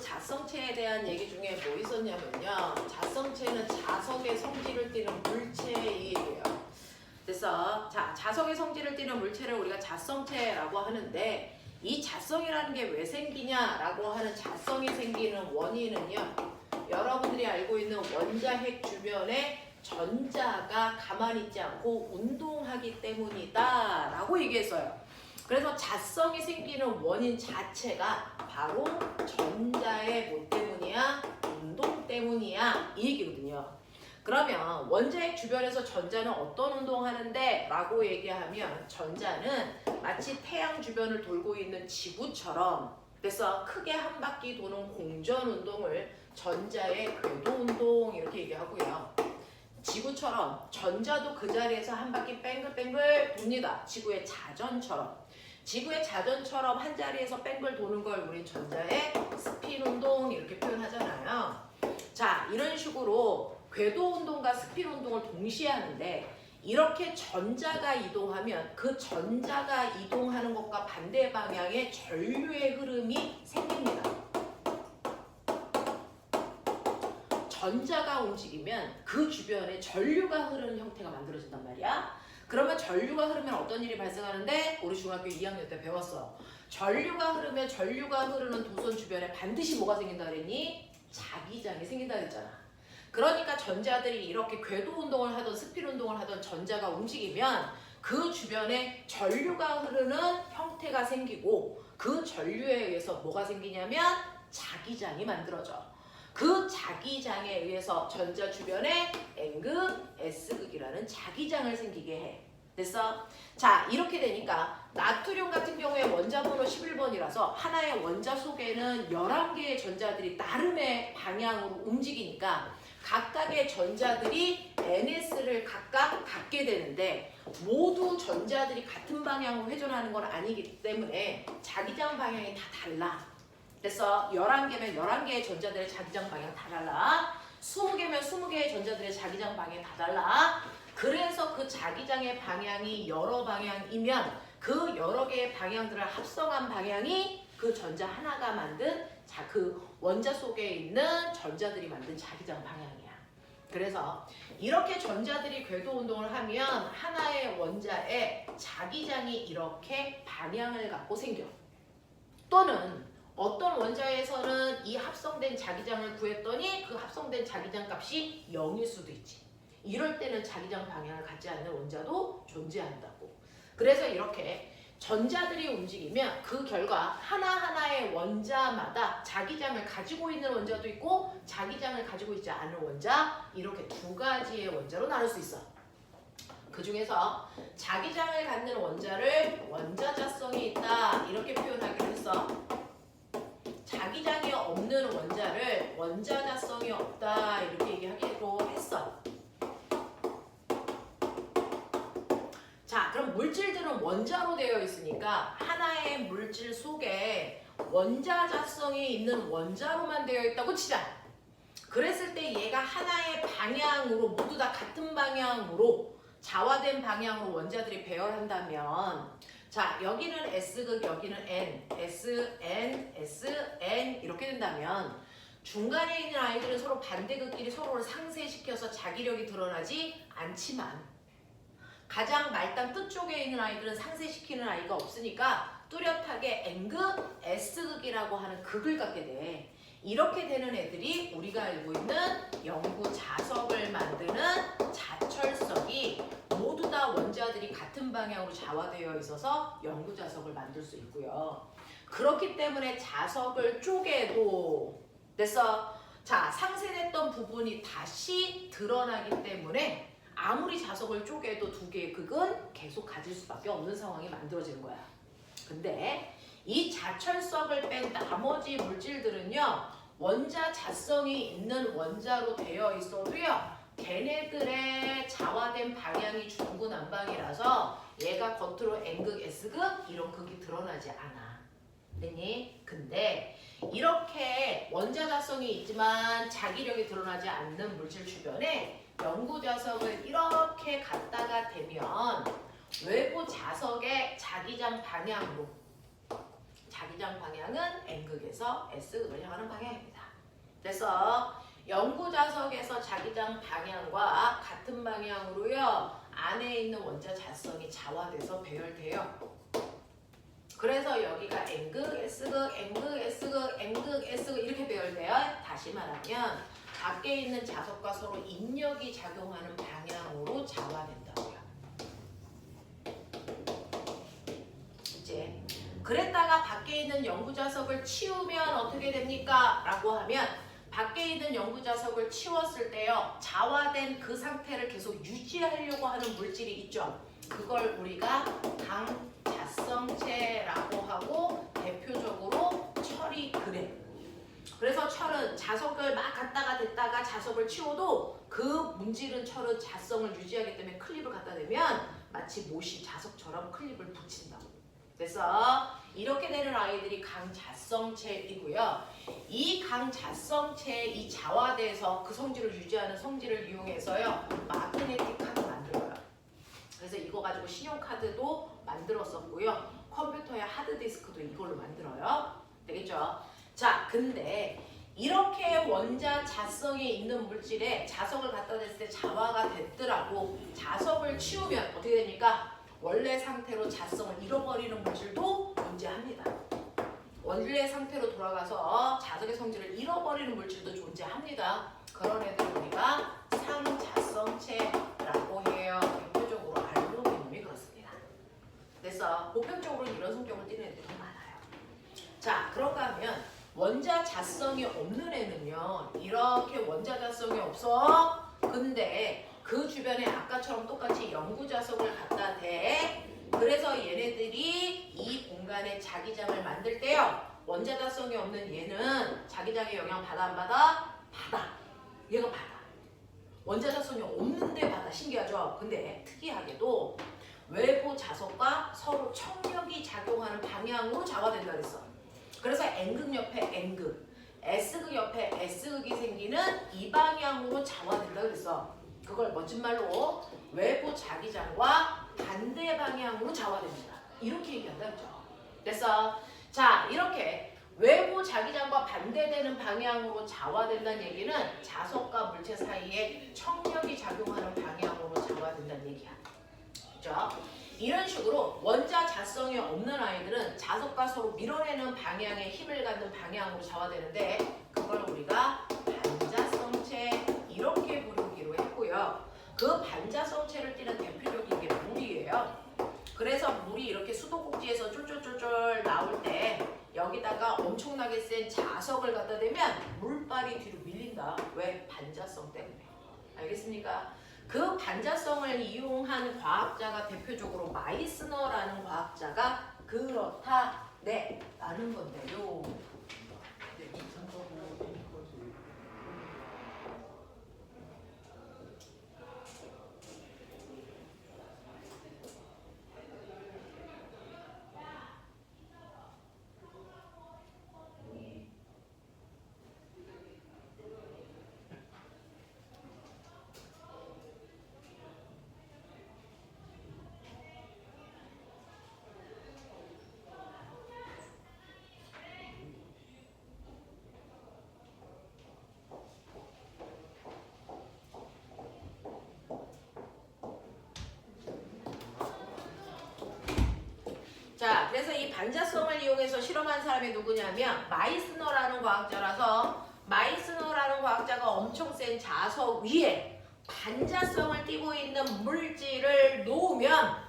자성체에 대한 얘기 중에 뭐 있었냐면요. 자성체는 자석의 성질을 띠는 물체의 얘기예요. 그래서 자석의 성질을 띠는 물체를 우리가 자성체라고 하는데 이 자성이라는 게 왜 생기냐라고 하는 자성이 생기는 원인은요. 여러분들이 알고 있는 원자핵 주변에 전자가 가만히 있지 않고 운동하기 때문이다 라고 얘기했어요. 그래서 자성이 생기는 원인 자체가 바로 전자의 뭐 때문이야? 운동 때문이야 이 얘기거든요. 그러면 원자핵 주변에서 전자는 어떤 운동하는데? 라고 얘기하면 전자는 마치 태양 주변을 돌고 있는 지구처럼 그래서 크게 한 바퀴 도는 공전 운동을 전자의 궤도 운동 이렇게 얘기하고요. 지구처럼 전자도 그 자리에서 한 바퀴 뱅글뱅글 돕니다. 지구의 자전처럼. 지구의 자전처럼 한 자리에서 뱅글 도는 걸 우린 전자의 스핀 운동 이렇게 표현하잖아요. 자, 이런 식으로 궤도 운동과 스핀 운동을 동시에 하는데 이렇게 전자가 이동하면 그 전자가 이동하는 것과 반대 방향의 전류의 흐름이 생깁니다. 전자가 움직이면 그 주변에 전류가 흐르는 형태가 만들어진단 말이야. 그러면 전류가 흐르면 어떤 일이 발생하는데 우리 중학교 2학년 때 배웠어. 전류가 흐르는 도선 주변에 반드시 뭐가 생긴다 그랬니? 자기장이 생긴다 그랬잖아. 그러니까 전자들이 이렇게 궤도 운동을 하던 스핀 운동을 하던 전자가 움직이면 그 주변에 전류가 흐르는 형태가 생기고 그 전류에 의해서 뭐가 생기냐면 자기장이 만들어져. 그 자기장에 의해서 전자 주변에 N극, S극이라는 자기장을 생기게 해. 됐어? 자, 이렇게 되니까 나트륨 같은 경우에 원자 번호 11번이라서 하나의 원자 속에는 11개의 전자들이 나름의 방향으로 움직이니까 각각의 전자들이 NS를 각각 갖게 되는데 모두 전자들이 같은 방향으로 회전하는 건 아니기 때문에 자기장 방향이 다 달라. 그래서 11개면 11개의 전자들의 자기장 방향 다 달라. 20개면 20개의 전자들의 자기장 방향 다 달라. 그래서 그 자기장의 방향이 여러 방향이면 그 여러 개의 방향들을 합성한 방향이 그 전자 하나가 만든 그 원자 속에 있는 전자들이 만든 자기장 방향이야. 그래서 이렇게 전자들이 궤도 운동을 하면 하나의 원자에 자기장이 이렇게 방향을 갖고 생겨. 또는 어떤 원자에서는 이 합성된 자기장을 구했더니 그 합성된 자기장 값이 0일 수도 있지. 이럴 때는 자기장 방향을 갖지 않는 원자도 존재한다고. 그래서 이렇게 전자들이 움직이면 그 결과 하나하나의 원자마다 자기장을 가지고 있는 원자도 있고 자기장을 가지고 있지 않은 원자 이렇게 두 가지의 원자로 나눌 수 있어. 그 중에서 자기장을 갖는 원자를 원자자성이 있다 이렇게 표현하기로 했어. 자기장이 없는 원자를 원자자성이 없다 이렇게 얘기하기로 했어. 자, 그럼 물질들은 원자로 되어 있으니까 하나의 물질 속에 원자자성이 있는 원자로만 되어 있다고 치자. 그랬을 때 얘가 하나의 방향으로 모두 다 같은 방향으로 자화된 방향으로 원자들이 배열한다면 자, 여기는 S극, 여기는 N, S, N, S, N 이렇게 된다면 중간에 있는 아이들은 서로 반대극끼리 서로를 상쇄시켜서 자기력이 드러나지 않지만 가장 말단 끝쪽에 있는 아이들은 상쇄시키는 아이가 없으니까 뚜렷하게 N극, S극이라고 하는 극을 갖게 돼. 이렇게 되는 애들이 우리가 알고 있는 영구 자석을 만드는 자철석이 모두 다 원자들이 같은 방향으로 자화되어 있어서 영구 자석을 만들 수 있고요. 그렇기 때문에 자석을 쪼개도 됐어. 자, 상쇄됐던 부분이 다시 드러나기 때문에 아무리 자석을 쪼개도 두 개의 극은 계속 가질 수밖에 없는 상황이 만들어지는 거야. 근데 이 자철석을 뺀 나머지 물질들은요. 원자 자성이 있는 원자로 되어 있어도요. 걔네들의 자화된 방향이 중구난방이라서 얘가 겉으로 N극, S극 이런 극이 드러나지 않아. 됐니? 근데 이렇게 원자 자성이 있지만 자기력이 드러나지 않는 물질 주변에 영구 자석을 이렇게 갖다가 대면 외부 자석의 자기장 방향으로 자기장 방향은 N극에서 S극을 향하는 방향입니다. 그래서 영구자석에서 자기장 방향과 같은 방향으로요. 안에 있는 원자 자성이 자화돼서 배열돼요. 그래서 여기가 N극, S극, N극, S극, N극, S극 이렇게 배열돼요. 다시 말하면 밖에 있는 자석과 서로 인력이 작용하는 방향으로 자화된다고요. 이제 그랬다가 밖에 있는 영구자석을 치우면 어떻게 됩니까? 라고 하면 밖에 있는 영구자석을 치웠을 때요. 자화된 그 상태를 계속 유지하려고 하는 물질이 있죠. 그걸 우리가 강자성체라고 하고 대표적으로 철이 그래. 그래서 철은 자석을 막 갖다가 댔다가 자석을 치워도 그 문지른 철은 자성을 유지하기 때문에 클립을 갖다 대면 마치 못이 자석처럼 클립을 붙인다. 그래서 이렇게 되는 아이들이 강자성체이고요. 이 강자성체의 이 자화돼서 그 성질을 유지하는 성질을 이용해서요. 마그네틱 카드 만들어요. 그래서 이거 가지고 신용카드도 만들었었고요. 컴퓨터의 하드디스크도 이걸로 만들어요. 되겠죠? 자, 근데 이렇게 원자 자성이 있는 물질에 자석을 갖다 댔을 때 자화가 됐더라고. 자석을 치우면 어떻게 됩니까? 원래 상태로 자성을 잃어버리는 물질도 존재합니다. 원래 상태로 돌아가서 자석의 성질을 잃어버리는 물질도 존재합니다. 그런 애들을 우리가 상자성체라고 해요. 대표적으로 알루미늄이 그렇습니다. 그래서 보편적으로 이런 성격을 띠는 애들이 더 많아요. 자, 그런가 하면 원자 자성이 없는 애는요. 이렇게 원자 자성이 없어. 근데 그 주변에 아까처럼 똑같이 영구자석을 갖다 대. 그래서 얘네들이 이 공간에 자기장을 만들 때요. 원자 자성이 없는 얘는 자기장의 영향 받아 안 받아? 받아. 얘가 받아. 원자 자성이 없는데 받아. 신기하죠? 근데 특이하게도 외부 자석과 서로 청력이 작용하는 방향으로 자화된다 그랬어. 그래서 N극 옆에 N극, S극 옆에 S극이 생기는 이 방향으로 자화된다 그랬어. 그걸 멋진 말로 외부 자기장과 반대 방향으로 자화됩니다. 이렇게 얘기한다 그죠? 그래서 자, 이렇게 외부 자기장과 반대되는 방향으로 자화된다는 얘기는 자석과 물체 사이에 청력이 작용하는 방향으로 자화된다는 얘기야. 그죠? 이런 식으로 원자 자성이 없는 아이들은 자석과 서로 밀어내는 방향에 힘을 갖는 방향으로 자화되는데 그걸 우리가 반자성체 이렇게 부르기로 했고요. 그 반자성체를 띠는 대표적인 게 물이에요. 그래서 물이 이렇게 수도꼭지에서 쫄쫄쫄쫄 나올 때 여기다가 엄청나게 센 자석을 갖다 대면 물발이 뒤로 밀린다. 왜? 반자성 때문에. 알겠습니까? 그 반자성을 이용한 과학자가 대표적으로 마이스너라는 과학자가 그렇다. 네, 라는 건데요. 자, 그래서 이 반자성을 이용해서 실험한 사람이 누구냐면 마이스너라는 과학자라서 마이스너라는 과학자가 엄청 센 자석 위에 반자성을 띠고 있는 물질을 놓으면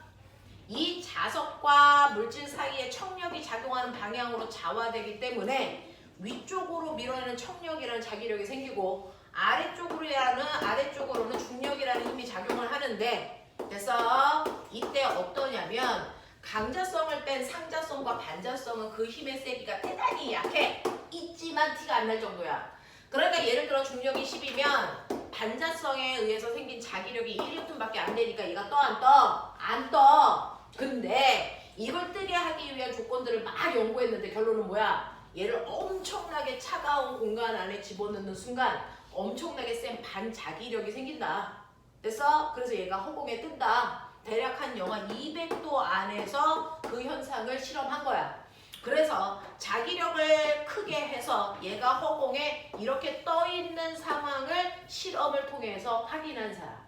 이 자석과 물질 사이에 청력이 작용하는 방향으로 자화되기 때문에 위쪽으로 밀어내는 청력이라는 자기력이 생기고 아래쪽으로는 중력이라는 힘이 작용을 하는데 그래서 이때 어떠냐면 강자성을 뺀 상자성과 반자성은 그 힘의 세기가 대단히 약해. 있지만 티가 안 날 정도야. 그러니까 예를 들어 중력이 10이면 반자성에 의해서 생긴 자기력이 1N밖에 안 되니까 얘가 떠 안 떠? 안 떠. 근데 이걸 뜨게 하기 위한 조건들을 막 연구했는데 결론은 뭐야? 얘를 엄청나게 차가운 공간 안에 집어넣는 순간 엄청나게 센 반자기력이 생긴다. 그래서 얘가 허공에 뜬다. 대략 한 영하 200도 안에서 그 현상을 실험한 거야. 그래서 자기력을 크게 해서 얘가 허공에 이렇게 떠 있는 상황을 실험을 통해서 확인한 사람.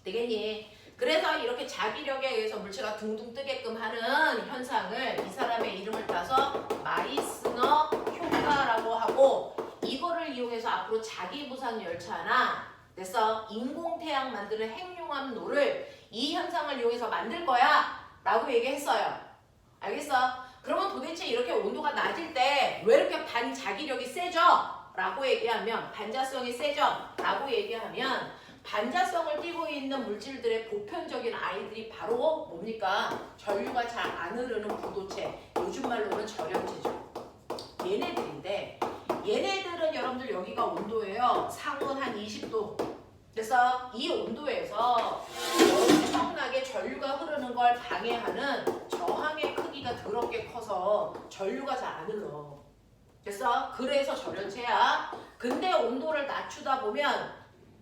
되겠니? 그래서 이렇게 자기력에 의해서 물체가 둥둥 뜨게끔 하는 현상을 이 사람의 이름을 따서 마이스너 효과라고 하고, 이거를 이용해서 앞으로 자기부상 열차나 그래서 인공태양 만드는 핵융합로를 이 현상을 이용해서 만들 거야 라고 얘기했어요. 알겠어? 그러면 도대체 이렇게 온도가 낮을 때 왜 이렇게 반자기력이 세죠? 라고 얘기하면, 반자성이 세죠? 라고 얘기하면 반자성을 띠고 있는 물질들의 보편적인 아이들이 바로 뭡니까? 전류가 잘 안 흐르는 부도체, 요즘 말로는 절연체죠. 얘네들인데, 얘네들은 여러분들 여기가 온도예요. 상온 한 20도. 그래서 이 온도에서 엄청나게 전류가 흐르는 걸 방해하는 저항의 크기가 더럽게 커서 전류가 잘 안 흘러. 그래서 절연체야. 근데 온도를 낮추다 보면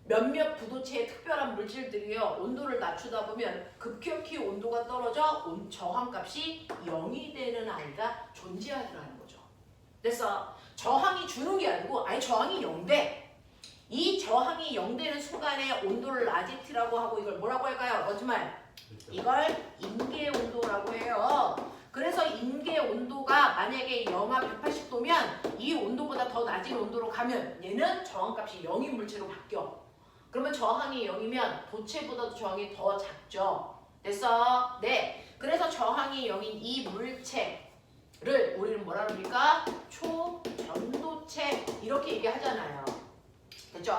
몇몇 부도체의 특별한 물질들이요, 온도를 낮추다 보면 급격히 온도가 떨어져 저항값이 0이 되는 아이가 존재하더라는 거죠. 그래서 저항이 주는 게 아니고 아예 저항이 0돼. 이 저항이 0되는 순간에 온도를 라지트라고 하고, 이걸 뭐라고 할까요? 거짓말. 이걸 임계 온도라고 해요. 그래서 임계 온도가 만약에 영하 180도면 이 온도보다 더 낮은 온도로 가면 얘는 저항값이 0인 물체로 바뀌어. 그러면 저항이 0이면 도체보다도 저항이 더 작죠. 됐어? 네. 그래서 저항이 0인 이 물체를 우리는 뭐라 그럽니까? 초전도체 이렇게 얘기하잖아요. 그죠?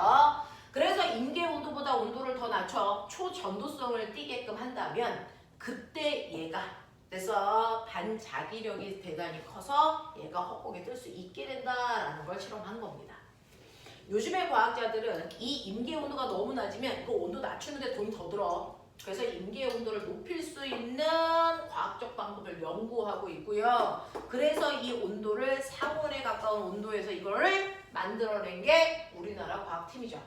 그래서 임계 온도보다 온도를 더 낮춰 초전도성을 띠게끔 한다면 그때 얘가 그래서 반자기력이 대단히 커서 얘가 허공에 뜰 수 있게 된다라는 걸 실험한 겁니다. 요즘의 과학자들은 이 임계 온도가 너무 낮으면 이거 온도 낮추는데 돈이 더 들어. 그래서 임계 온도를 높일 수 있는 과학적 방법을 연구하고 있고요. 그래서 이 온도를 상온에 가까운 온도에서 이거를 만들어낸 게 우리나라 과학팀이죠.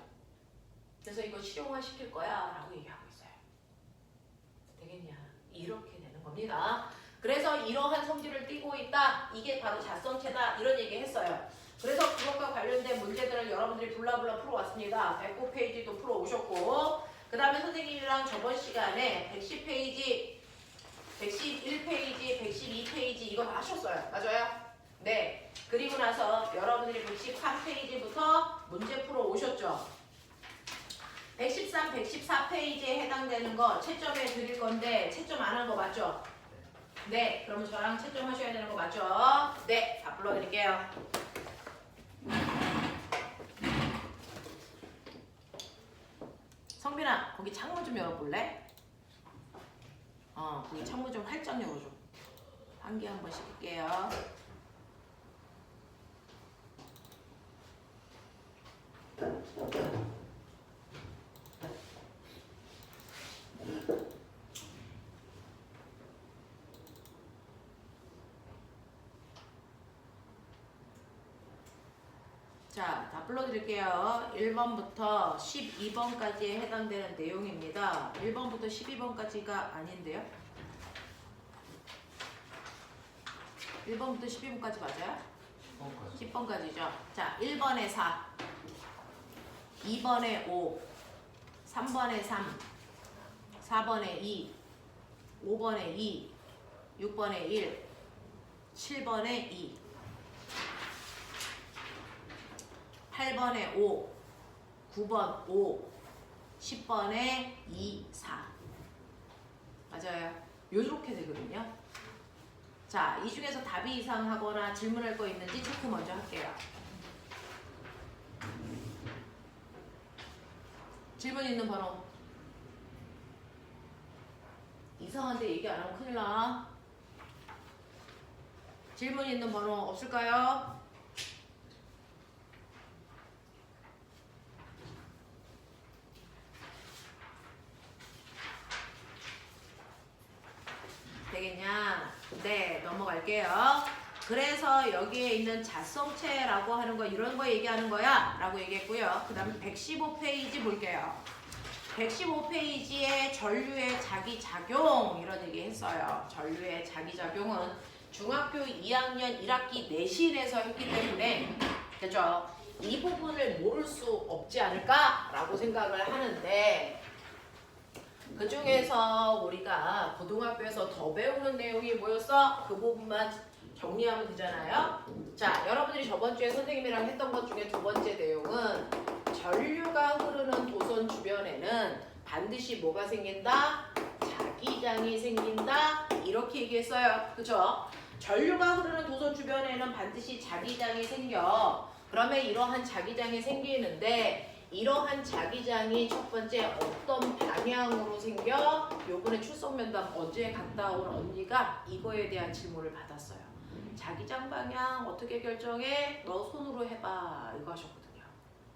그래서 이거 실용화 시킬 거야 라고 얘기하고 있어요. 되겠냐? 이렇게 되는 겁니다. 그래서 이러한 성질을 띠고 있다. 이게 바로 자성체다. 이런 얘기 했어요. 그래서 그것과 관련된 문제들을 여러분들이 불라불라 풀어왔습니다. 109페이지도 풀어오셨고, 그 다음에 선생님이랑 저번 시간에 110페이지, 111페이지, 112페이지 이거 다 하셨어요. 맞아요? 네. 그리고 나서 여러분들이 113페이지부터 문제 풀어오셨죠. 113, 114페이지에 해당되는 거 채점해 드릴 건데 채점 안 한 거 맞죠? 네. 그럼 저랑 채점하셔야 되는 거 맞죠? 네. 다 불러드릴게요. 성빈아, 거기 창문 좀 열어볼래? 거기 창문 좀 활짝 열어줘. 환기 한번 시킬게요. 자, 다 불러드릴게요. 1번부터 12번까지에 해당되는 내용입니다. 1번부터 12번까지가 아닌데요? 1번부터 12번까지 맞아요? 10번까지죠. 자, 1번에 4, 2번에 5, 3번에 3, 4번에 2, 5번에 2, 6번에 1, 7번에 2, 8번에 5, 9번 5, 10번에 2, 4. 맞아요. 요렇게 되거든요. 자, 이 중에서 답이 이상하거나 질문할 거 있는지 체크 먼저 할게요. 질문 있는 번호. 이상한데 얘기 안 하면 큰일 나. 질문 있는 번호 없을까요? 되겠냐? 네, 넘어갈게요. 그래서 여기에 있는 자성체라고 하는 거 이런 거 얘기하는 거야 라고 얘기했고요. 그 다음에 115페이지 볼게요. 115페이지에 전류의 자기작용 이런 얘기 했어요. 전류의 자기작용은 중학교 2학년 1학기 내신에서 했기 때문에 됐죠? 이 부분을 모를 수 없지 않을까라고 생각을 하는데 그 중에서 우리가 고등학교에서 더 배우는 내용이 뭐였어? 그 부분만 정리하면 되잖아요. 자, 여러분들이 저번 주에 선생님이랑 했던 것 중에 두 번째 내용은 전류가 흐르는 도선 주변에는 반드시 뭐가 생긴다? 자기장이 생긴다. 이렇게 얘기했어요. 그죠? 전류가 흐르는 도선 주변에는 반드시 자기장이 생겨. 그러면 이러한 자기장이 생기는데 이러한 자기장이 첫 번째 어떤 방향으로 생겨? 요번에 출석 면담 어제 갔다 온 언니가 이거에 대한 질문을 받았어요. 자기장 방향 어떻게 결정해? 너 손으로 해봐. 이거 하셨거든요.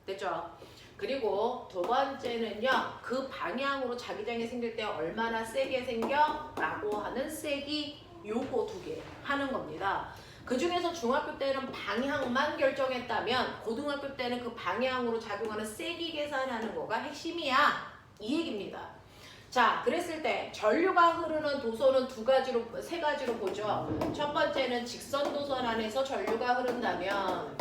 됐죠? 그리고 두 번째는요. 그 방향으로 자기장이 생길 때 얼마나 세게 생겨? 라고 하는 세기 요거 두 개 하는 겁니다. 그 중에서 중학교 때는 방향만 결정했다면 고등학교 때는 그 방향으로 작용하는 세기 계산하는 거가 핵심이야. 이 얘기입니다. 자, 그랬을 때 전류가 흐르는 도선은 세 가지로 보죠. 첫 번째는 직선 도선 안에서 전류가 흐른다면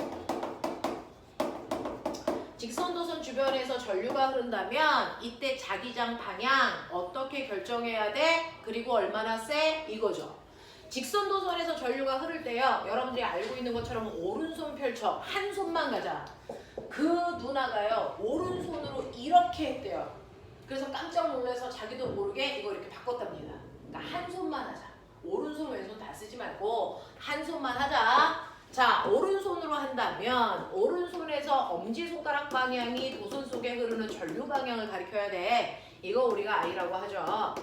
직선 도선 주변에서 전류가 흐른다면 이때 자기장 방향 어떻게 결정해야 돼? 그리고 얼마나 세? 이거죠. 직선 도선에서 전류가 흐를 때요. 여러분들이 알고 있는 것처럼 오른손 펼쳐. 한 손만 가자. 그 누나가요. 오른손으로 이렇게 했대요. 그래서 깜짝 놀라서 자기도 모르게 이거 이렇게 바꿨답니다. 그러니까 한 손만 하자. 오른손 왼손 다 쓰지 말고 한 손만 하자. 자, 오른손으로 한다면 오른손에서 엄지손가락 방향이 도선 속에 흐르는 전류 방향을 가리켜야 돼. 이거 우리가 I라고 하죠.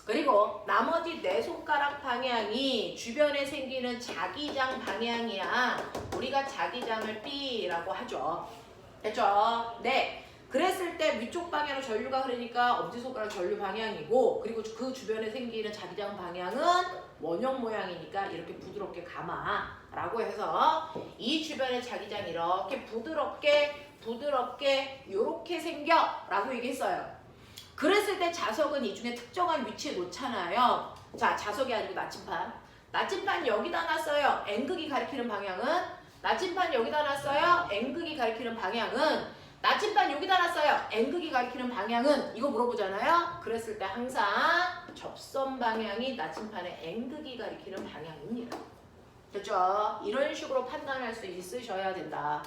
그리고 나머지 네 손가락 방향이 주변에 생기는 자기장 방향이야. 우리가 자기장을 B라고 하죠. 됐죠? 네. 그랬을 때 위쪽 방향으로 전류가 흐르니까 엄지손가락 전류 방향이고 그리고 그 주변에 생기는 자기장 방향은 원형 모양이니까 이렇게 부드럽게 감아 라고 해서 이 주변에 자기장이 이렇게 부드럽게 이렇게 생겨 라고 얘기했어요. 그랬을 때 자석은 이 중에 특정한 위치에 놓잖아요. 자, 자석이 아니고 나침판. 나침판 여기다 놨어요. N극이 가리키는 방향은 나침판 여기다 놨어요. N극이 가리키는 방향은 나침반 여기다 놨어요. N극이 가리키는 방향은 이거 물어보잖아요. 그랬을 때 항상 접선 방향이 나침판의 N극이 가리키는 방향입니다. 됐죠? 이런 식으로 판단할 수 있으셔야 된다.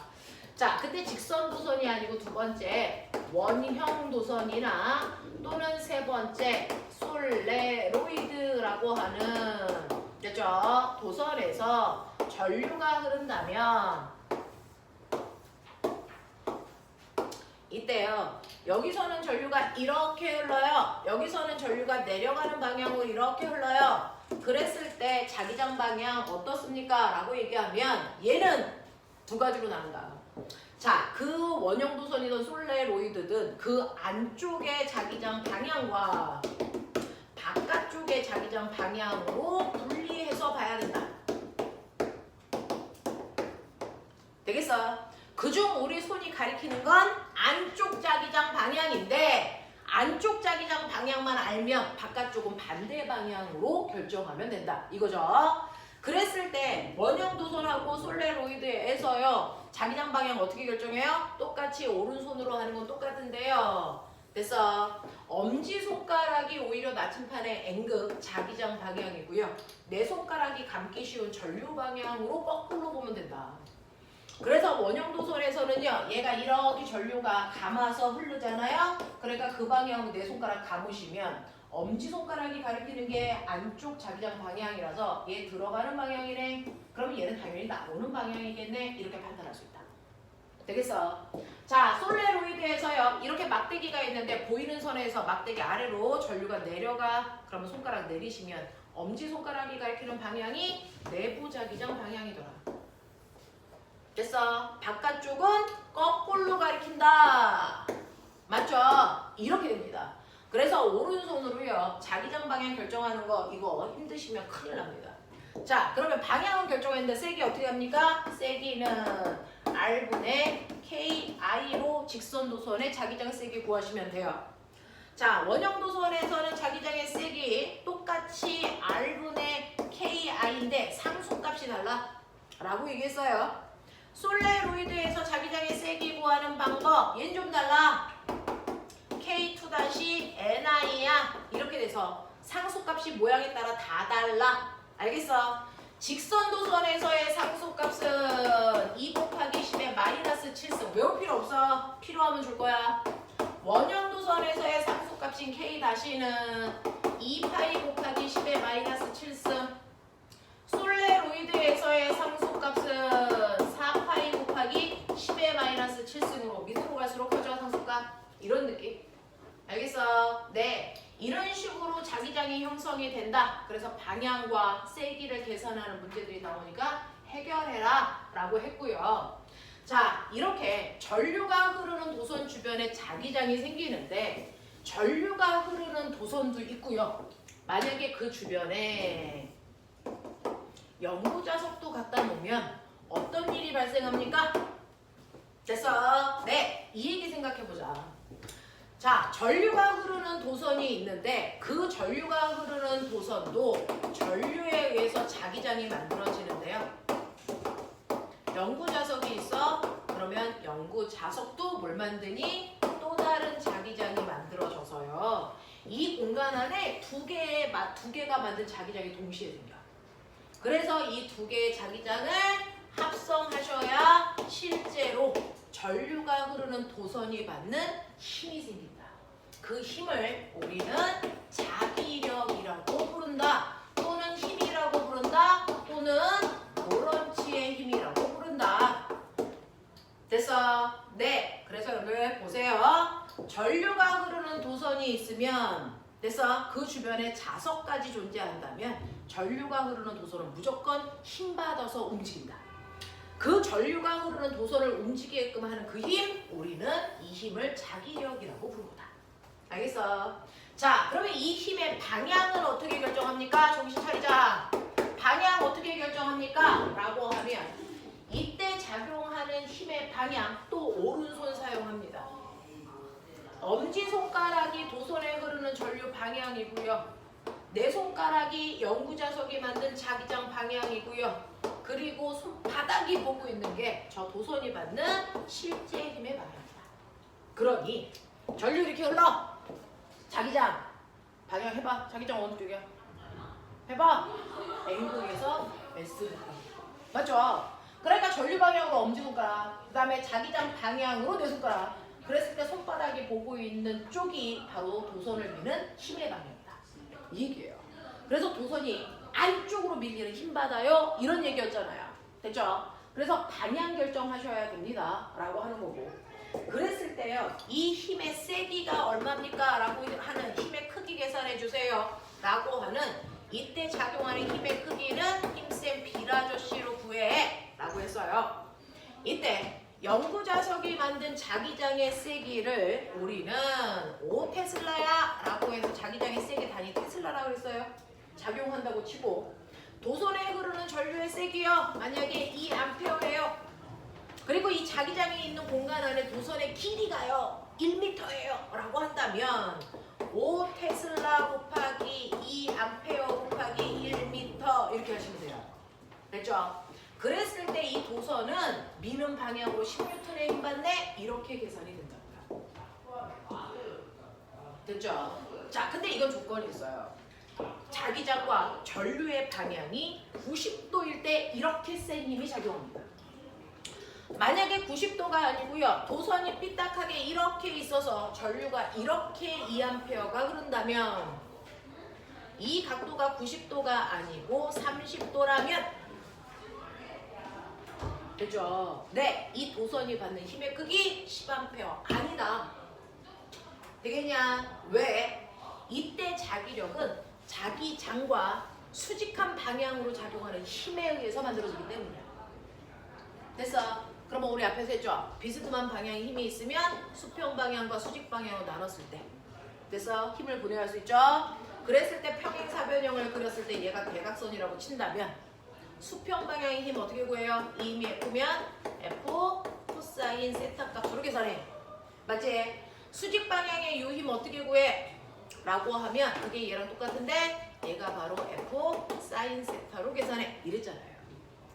자, 그때 직선 도선이 아니고 두 번째 원형 도선이나 또는 세 번째 솔레로이드라고 하는 됐죠? 도선에서 전류가 흐른다면 이때요. 여기서는 전류가 이렇게 흘러요. 여기서는 전류가 내려가는 방향으로 이렇게 흘러요. 그랬을 때 자기장 방향 어떻습니까? 라고 얘기하면 얘는 두 가지로 나눈다. 자, 그 원형 도선이든 솔레로이드든 그 안쪽의 자기장 방향과 바깥쪽의 자기장 방향으로 분리해서 봐야 된다. 되겠어요? 그중 우리 손이 가리키는 건 안쪽 자기장 방향인데 안쪽 자기장 방향만 알면 바깥쪽은 반대 방향으로 결정하면 된다. 이거죠. 그랬을 때 원형 도선하고 솔레로이드에서요. 자기장 방향 어떻게 결정해요? 똑같이 오른손으로 하는 건 똑같은데요. 됐어. 엄지손가락이 오히려 나침판의 N극 자기장 방향이고요. 내 손가락이 감기 쉬운 전류 방향으로 거꾸로 보면 된다. 그래서 원형 도선에서는요. 얘가 이렇게 전류가 감아서 흐르잖아요. 그러니까 그 방향으로 내 손가락 감으시면 엄지손가락이 가리키는 게 안쪽 자기장 방향이라서 얘 들어가는 방향이네. 그러면 얘는 당연히 나오는 방향이겠네. 이렇게 판단할 수 있다. 되겠어? 자, 솔레로이드에서요. 이렇게 막대기가 있는데 보이는 선에서 막대기 아래로 전류가 내려가. 그러면 손가락 내리시면 엄지손가락이 가리키는 방향이 내부 자기장 방향이더라. 됐어? 바깥쪽은 거꾸로 가리킨다. 맞죠? 이렇게 됩니다. 그래서 오른손으로요. 자기장 방향 결정하는 거 이거 힘드시면 큰일 납니다. 자, 그러면 방향은 결정했는데 세기 어떻게 합니까? 세기는 R분의 KI로 직선 도선의 자기장 세기 구하시면 돼요. 자, 원형 도선에서는 자기장의 세기 똑같이 R분의 KI인데 상수값이 달라 라고 얘기했어요. 솔레로이드에서 자기장의 세기 구하는 방법 얘는 좀 달라. K2-NI야 이렇게 돼서 상수값이 모양에 따라 다 달라. 알겠어? 직선 도선에서의 상수값은 2 곱하기 10의 마이너스 7승. 외울 필요 없어. 필요하면 줄 거야. 원형 도선에서의 상수값인 K-는 2파이 곱하기 10의 마이너스 7승. 솔레로이드에서의 상수값은 4파이 곱하기 10의 마이너스 7승으로 밑으로 갈수록 커져 상수값. 이런 느낌. 알겠어? 네. 이런 식으로 자기장이 형성이 된다. 그래서 방향과 세기를 계산하는 문제들이 나오니까 해결해라 라고 했고요. 자, 이렇게 전류가 흐르는 도선 주변에 자기장이 생기는데 전류가 흐르는 도선도 있고요. 만약에 그 주변에 연구자석도 갖다 놓으면 어떤 일이 발생합니까? 됐어? 네, 이 얘기 생각해보자. 자, 전류가 흐르는 도선이 있는데 그 전류가 흐르는 도선도 전류에 의해서 자기장이 만들어지는데요. 연구자석이 있어. 그러면 연구자석도 뭘 만드니? 또 다른 자기장이 만들어져서요. 이 공간 안에 두 개가 만든 자기장이 동시에 생겨. 그래서 이 두 개의 자기장을 합성하셔야 실제로 전류가 흐르는 도선이 받는 힘이 생긴다. 그 힘을 우리는 자기력이라고 부른다. 또는 힘이라고 부른다. 또는 도런치의 힘이라고 부른다. 됐어? 네. 그래서 여러분 보세요. 전류가 흐르는 도선이 있으면 됐어? 그 주변에 자석까지 존재한다면 전류가 흐르는 도선은 무조건 힘받아서 움직인다. 그 전류가 흐르는 도선을 움직이게끔 하는 그 힘, 우리는 이 힘을 자기력이라고 부르다. 알겠어? 자, 그러면 이 힘의 방향은 어떻게 결정합니까? 정신 차리자. 방향 어떻게 결정합니까? 라고 하면 이때 작용하는 힘의 방향 또 오른손 사용합니다. 엄지손가락이 도선에 흐르는 전류 방향이고요. 내 손가락이 연구자석이 만든 자기장 방향이고요. 그리고 손바닥이 보고 있는 게 저 도선이 받는 실제 힘의 방향이다. 그러니 전류 이렇게 흘러. 자기장 방향 해봐. 자기장 어느 쪽이야? 해봐. N극에서 S극. 맞죠? 그러니까 전류 방향으로 엄지손가락, 그 다음에 자기장 방향으로 내 손가락. 그랬을 때 손바닥이 보고 있는 쪽이 바로 도선을 미는 힘의 방향이다. 이 얘기예요. 그래서 도선이 안쪽으로 밀리는 힘 받아요. 이런 얘기였잖아요. 됐죠? 그래서 방향 결정하셔야 됩니다. 라고 하는 거고. 그랬을 때요. 이 힘의 세기가 얼마입니까? 라고 하는 힘의 크기 계산해 주세요. 라고 하는 이때 작용하는 힘의 크기는 힘센 비라저씨로 구해. 라고 했어요. 이때 연구자석이 만든 자기장의 세기를 우리는 5테슬라야 라고 해서 자기장의 세기 단위 테슬라라고 했어요. 작용한다고 치고 도선에 흐르는 전류의 세기요. 만약에 2A예요. 그리고 이 자기장이 있는 공간 안에 도선의 길이가요. 1m예요. 라고 한다면 5테슬라 곱하기 2A 곱하기 1m 이렇게 하시면 돼요. 됐죠? 그랬을 때 이 도선은 미는 방향으로 10N의 힘 받네? 이렇게 계산이 된다고요. 됐죠? 자, 근데 이건 조건이 있어요. 자기장과 전류의 방향이 90도일 때 이렇게 센 힘이 작용합니다. 만약에 90도가 아니고요. 도선이 삐딱하게 이렇게 있어서 전류가 이렇게 2A가 흐른다면 이 각도가 90도가 아니고 30도라면 되죠? 네, 이 도선이 받는 힘의 크기 10A 아니다. 되겠냐? 왜? 이때 자기력은 자기장과 수직한 방향으로 작용하는 힘에 의해서 만들어지기 때문이야. 됐어? 그러면 우리 앞에서 했죠? 비스듬한 방향에 힘이 있으면 수평 방향과 수직 방향으로 나눴을 때 됐어? 힘을 분해할 수 있죠? 그랬을 때 평행사변형을 그렸을 때 얘가 대각선이라고 친다면 수평 방향의 힘 어떻게 구해요? 이 힘이 F면 F 코사인 세타 값으로 계산해. 맞지? 수직 방향의 요 힘 어떻게 구해? 라고 하면 그게 얘랑 똑같은데 얘가 바로 F 사인 세타로 계산해. 이랬잖아요.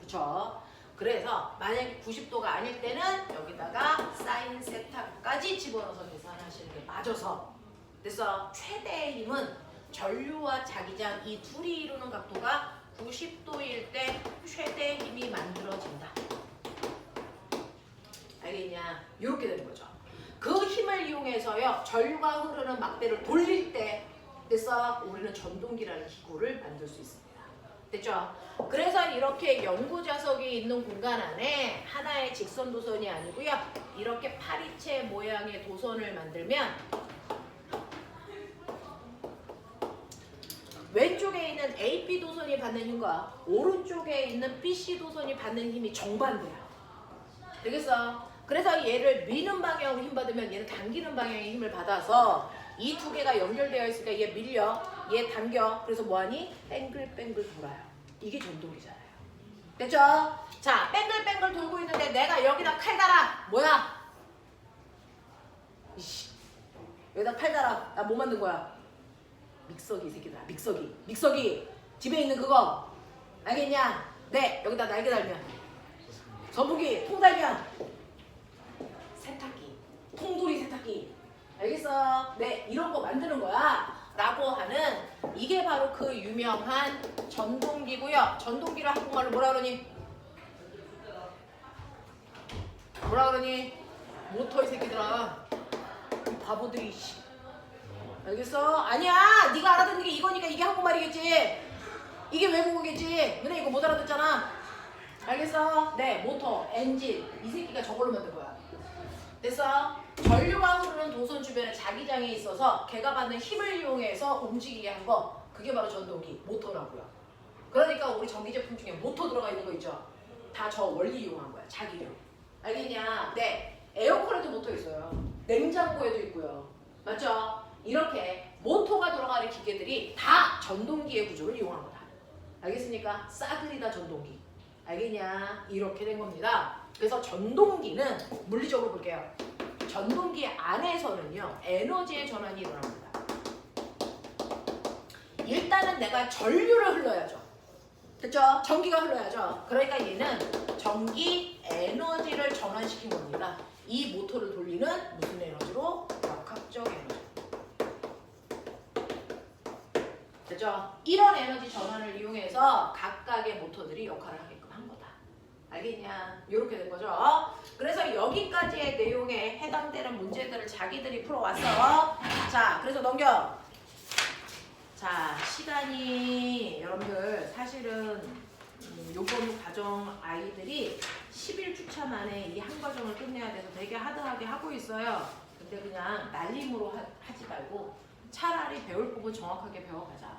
그쵸? 그래서 만약에 90도가 아닐 때는 여기다가 사인 세타까지 집어넣어서 계산하시는 게 맞아서 그래서 최대의 힘은 전류와 자기장 이 둘이 이루는 각도가 90도일 때 최대 힘이 만들어진다. 알겠냐? 이렇게 되는 거죠. 그 힘을 이용해서요 전류가 흐르는 막대를 돌릴 때 그래서 우리는 전동기라는 기구를 만들 수 있습니다. 됐죠? 그래서 이렇게 연구자석이 있는 공간 안에 하나의 직선 도선이 아니고요 이렇게 파리채 모양의 도선을 만들면 왼쪽에 있는 AP 도선이 받는 힘과 오른쪽에 있는 BC 도선이 받는 힘이 정반대야. 되겠어? 그래서 얘를 미는 방향으로 힘 받으면 얘는 당기는 방향의 힘을 받아서 이 두 개가 연결되어 있으니까 얘 밀려, 얘 당겨. 그래서 뭐하니? 뱅글뱅글 돌아요. 이게 전동기잖아요. 됐죠? 자, 뱅글뱅글 돌고 있는데 내가 여기다 칼 달아. 뭐야? 이씨, 여기다 칼 달아. 나 뭐 만든 거야? 믹서기 이 새끼들아. 믹서기 집에 있는 그거 알겠냐? 네, 여기다 날개 달면 선풍기 통 달면 세탁기 통돌이 세탁기 알겠어? 네, 이런 거 만드는 거야 라고 하는 이게 바로 그 유명한 전동기고요. 전동기를 한국말로 뭐라 그러니? 뭐라 그러니? 모터 이 새끼들아. 이 바보들이. 알겠어? 아니야. 네가 알아듣는 게 이거니까 이게 한국말이겠지. 이게 외국어겠지. 근데 이거 못 알아듣잖아. 알겠어? 네, 모터, 엔진. 이 새끼가 저걸로 만든 거야. 됐어? 전류가 흐르는 도선 주변에 자기장이 있어서 걔가 받는 힘을 이용해서 움직이게 한 거. 그게 바로 전동기, 모터라고요. 그러니까 우리 전기 제품 중에 모터 들어가 있는 거 있죠? 다 저 원리 이용한 거야. 자기용. 알겠냐? 네. 에어컨에도 모터 있어요. 냉장고에도 있고요. 맞죠? 이렇게 모터가 들어가는 기계들이 다 전동기의 구조를 이용한 거다. 알겠습니까? 싸그리 다 전동기. 알겠냐? 이렇게 된 겁니다. 그래서 전동기는 물리적으로 볼게요. 전동기 안에서는요. 에너지의 전환이 일어납니다. 일단은 내가 전류를 흘러야죠. 됐죠? 전기가 흘러야죠. 그러니까 얘는 전기 에너지를 전환시킨 겁니다. 이 모터를 돌리는 무슨 에너지로? 역학적 에너지. 됐죠? 이런 에너지 전환을 이용해서 각각의 모터들이 역할을 하게끔 한 거다. 알겠냐? 이렇게 된 거죠. 그래서 여기까지의 내용에 해당되는 문제들을 자기들이 풀어왔어. 자, 그래서 넘겨. 자, 시간이 여러분들 사실은 요번 과정 아이들이 11주차 만에 이 한 과정을 끝내야 돼서 되게 하드하게 하고 있어요. 근데 그냥 날림으로 하지 말고 차라리 배울 부분 정확하게 배워가자.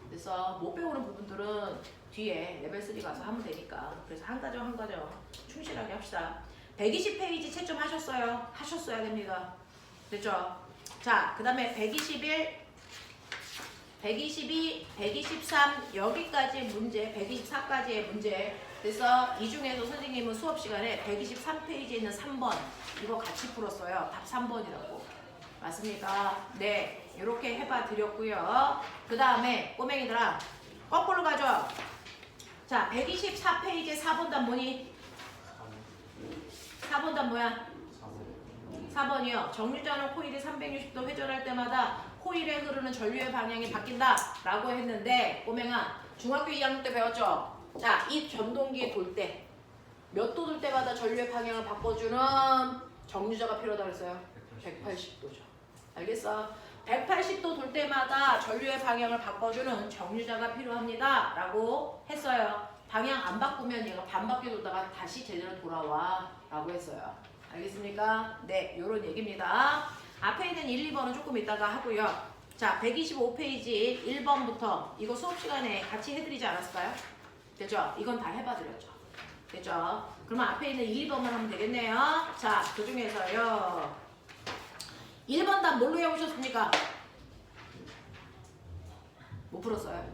그래서 못 배우는 부분들은 뒤에 레벨 3 가서 하면 되니까. 그래서 한 과정 한 과정 충실하게 합시다. 120페이지 채점 하셨어요? 하셨어야 됩니다. 됐죠? 자, 그 다음에 121, 122, 123 여기까지 문제, 124까지의 문제. 그래서 이 중에서 선생님은 수업 시간에 123페이지에 있는 3번 이거 같이 풀었어요. 답 3번이라고. 맞습니까? 네, 이렇게 해봐 드렸고요. 그 다음에 꼬맹이들아 거꾸로 가죠. 자, 124페이지 4번 답 뭐니? 4번 답 뭐야? 4번이요. 정류자는 코일이 360도 회전할 때마다 코일에 흐르는 전류의 방향이 바뀐다 라고 했는데 꼬맹아 중학교 2학년 때 배웠죠? 자, 이 전동기 돌 때 몇 도 돌 때마다 전류의 방향을 바꿔주는 정류자가 필요하다고 했어요? 180도죠. 알겠어? 180도 돌 때마다 전류의 방향을 바꿔주는 정류자가 필요합니다 라고 했어요. 방향 안 바꾸면 얘가 반바퀴 돌다가 다시 제대로 돌아와 라고 했어요. 알겠습니까? 네, 요런 얘기입니다. 앞에 있는 1, 2번은 조금 이따가 하고요. 자, 125페이지 1번부터 이거 수업 시간에 같이 해드리지 않았을까요? 됐죠? 이건 다 해봐드렸죠. 됐죠? 그러면 앞에 있는 1, 2번만 하면 되겠네요. 자, 그 중에서요. 1번 답 뭘로 외우셨습니까? 못 풀었어요.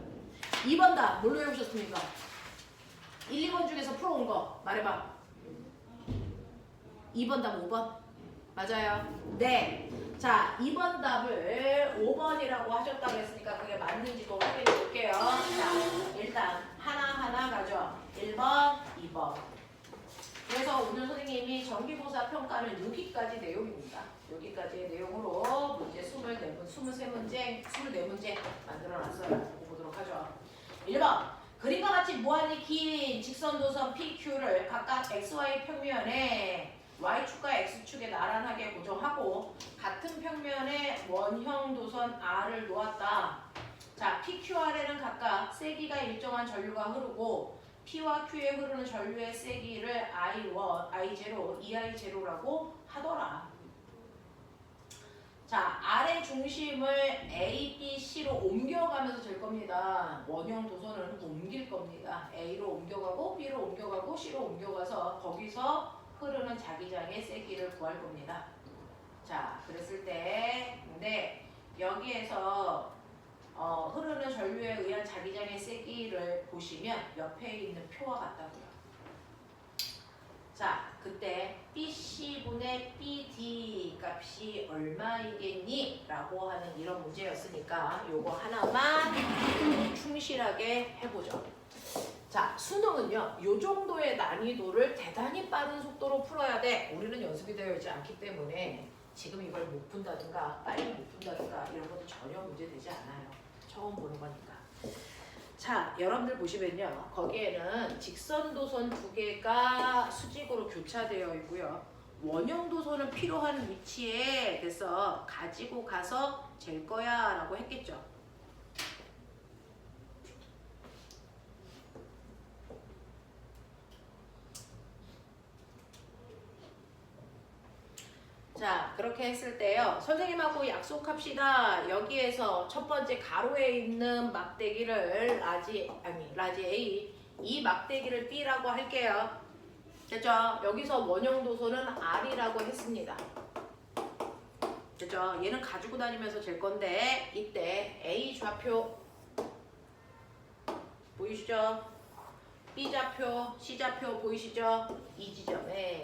2번 답 뭘로 외우셨습니까? 1, 2번 중에서 풀어온 거 말해봐. 2번 답 5번? 맞아요. 네. 자, 2번 답을 5번이라고 하셨다고 했으니까 그게 맞는지도 확인해 볼게요. 자, 일단 하나하나 가죠. 1번, 2번. 그래서 오늘 선생님이 정기고사 평가는 여기까지 내용입니다. 여기까지의 내용으로 문제 24문제 만들어놨어요. 보고 보도록 하죠. 1번. 그림과 같이 무한히 긴 직선도선 PQ를 각각 XY 평면에 Y축과 X축에 나란하게 고정하고 같은 평면에 원형 도선 R을 놓았다. 자, PQR에는 각각 세기가 일정한 전류가 흐르고 P와 Q에 흐르는 전류의 세기를 I1, I0, EI0라고 하더라. 자, R의 중심을 A, B, C로 옮겨가면서 잴 겁니다. 원형 도선을 옮길 겁니다. A로 옮겨가고 B로 옮겨가고 C로 옮겨가서 거기서 흐르는 자기장의 세기를 구할 겁니다. 자, 그랬을 때 근데 여기에서 흐르는 전류에 의한 자기장의 세기를 보시면 옆에 있는 표와 같다고요. 자, 그때 BC분의 BD 값이 얼마이겠니? 라고 하는 이런 문제였으니까 요거 하나만 충실하게 해보죠. 자, 수능은요, 요 정도의 난이도를 대단히 빠른 속도로 풀어야 돼. 우리는 연습이 되어 있지 않기 때문에 지금 이걸 못 푼다든가 빨리 못 푼다든가 이런 것도 전혀 문제되지 않아요. 처음 보는 거니까. 자, 여러분들 보시면요, 거기에는 직선도선 두 개가 수직으로 교차되어 있고요. 원형도선은 필요한 위치에 그래서 가지고 가서 잴 거야 라고 했겠죠. 자, 그렇게 했을 때요, 선생님하고 약속합시다. 여기에서 첫 번째 가로에 있는 막대기를 라지 A, 이 막대기를 B라고 할게요. 됐죠? 여기서 원형도선은 R이라고 했습니다. 됐죠? 얘는 가지고 다니면서 잴 건데 이때 A 좌표 보이시죠? B 좌표, C 좌표 보이시죠? 이 지점에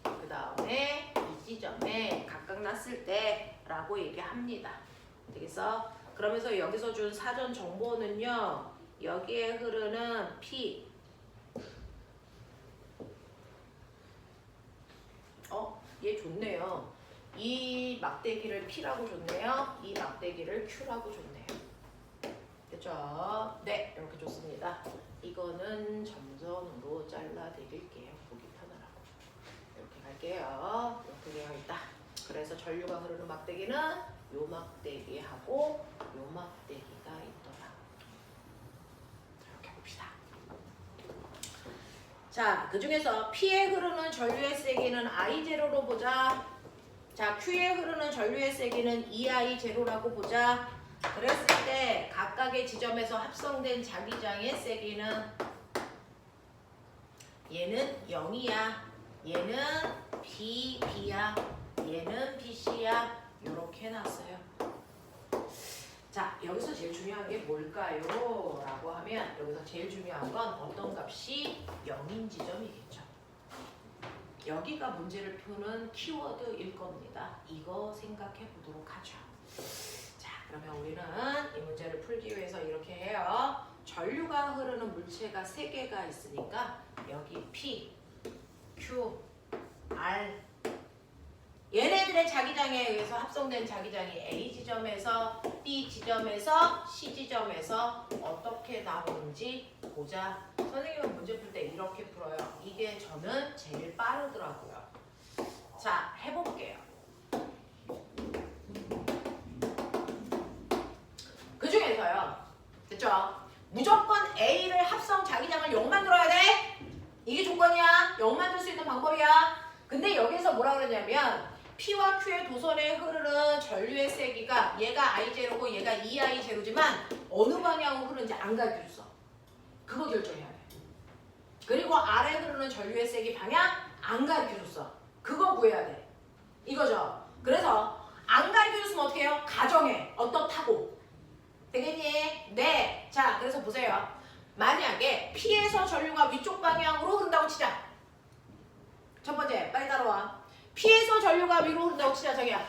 그 다음에 이 지점에 각각 났을 때 라고 얘기합니다. 되겠어? 그러면서 여기서 준 사전 정보는요, 여기에 흐르는 P 얘 좋네요. 이 막대기를 P라고 줬네요. 이 막대기를 Q라고 줬네요. 됐죠? 네, 이렇게 좋습니다. 이거는 점선으로 잘라 드릴게요. 보기 편하라고. 이렇게 갈게요. 이렇게 되어 있다. 그래서 전류가 흐르는 막대기는 요 막대기하고 요 막대기가 있더라. 이렇게 봅시다. 자, 그 중에서 P에 흐르는 전류의 세기는 I0로 보자. 자, Q에 흐르는 전류의 세기는 EI0라고 보자. 그랬을 때 각각의 지점에서 합성된 자기장의 세기는 얘는 0이야. 얘는 B야. 얘는 BC야. 이렇게 해놨어요. 자, 여기서 제일 중요한 게 뭘까요? 라고 하면 여기서 제일 중요한 건 어떤 값이 0인 지점이겠죠. 여기가 문제를 푸는 키워드일 겁니다. 이거 생각해 보도록 하죠. 자, 그러면 우리는 이 문제를 풀기 위해서 이렇게 해요. 전류가 흐르는 물체가 3개가 있으니까 여기 P, Q, R 얘네들의 자기장에 의해서 합성된 자기장이 A 지점에서 B 지점에서 C 지점에서 어떻게 나오는지 보자. 선생님은 문제 풀 때 이렇게 풀어요. 이게 저는 제일 빠르더라고요. 자, 해볼게요. 그 중에서요, 됐죠? 무조건 A를 합성 자기장을 0 만들어야 돼. 이게 조건이야. 0 만들 수 있는 방법이야. 근데 여기서 뭐라 그러냐면 P와 Q의 도선에 흐르는 전류의 세기가 얘가 I0고 얘가 EI0지만 어느 방향으로 흐르는지 안 가르쳐줬어. 그거 결정해야 돼. 그리고 R에 흐르는 전류의 세기 방향 안 가르쳐줬어. 그거 구해야 돼. 이거죠. 그래서 안 가르쳐줬으면 어떻게 해요? 가정해. 어떻다고. 되겠니? 네. 자, 그래서 보세요. 만약에 P에서 전류가 위쪽 방향으로 흐른다고 치자. 첫 번째, 빨리 따라와. 전류가 위로 흐른다고 치자 자기야.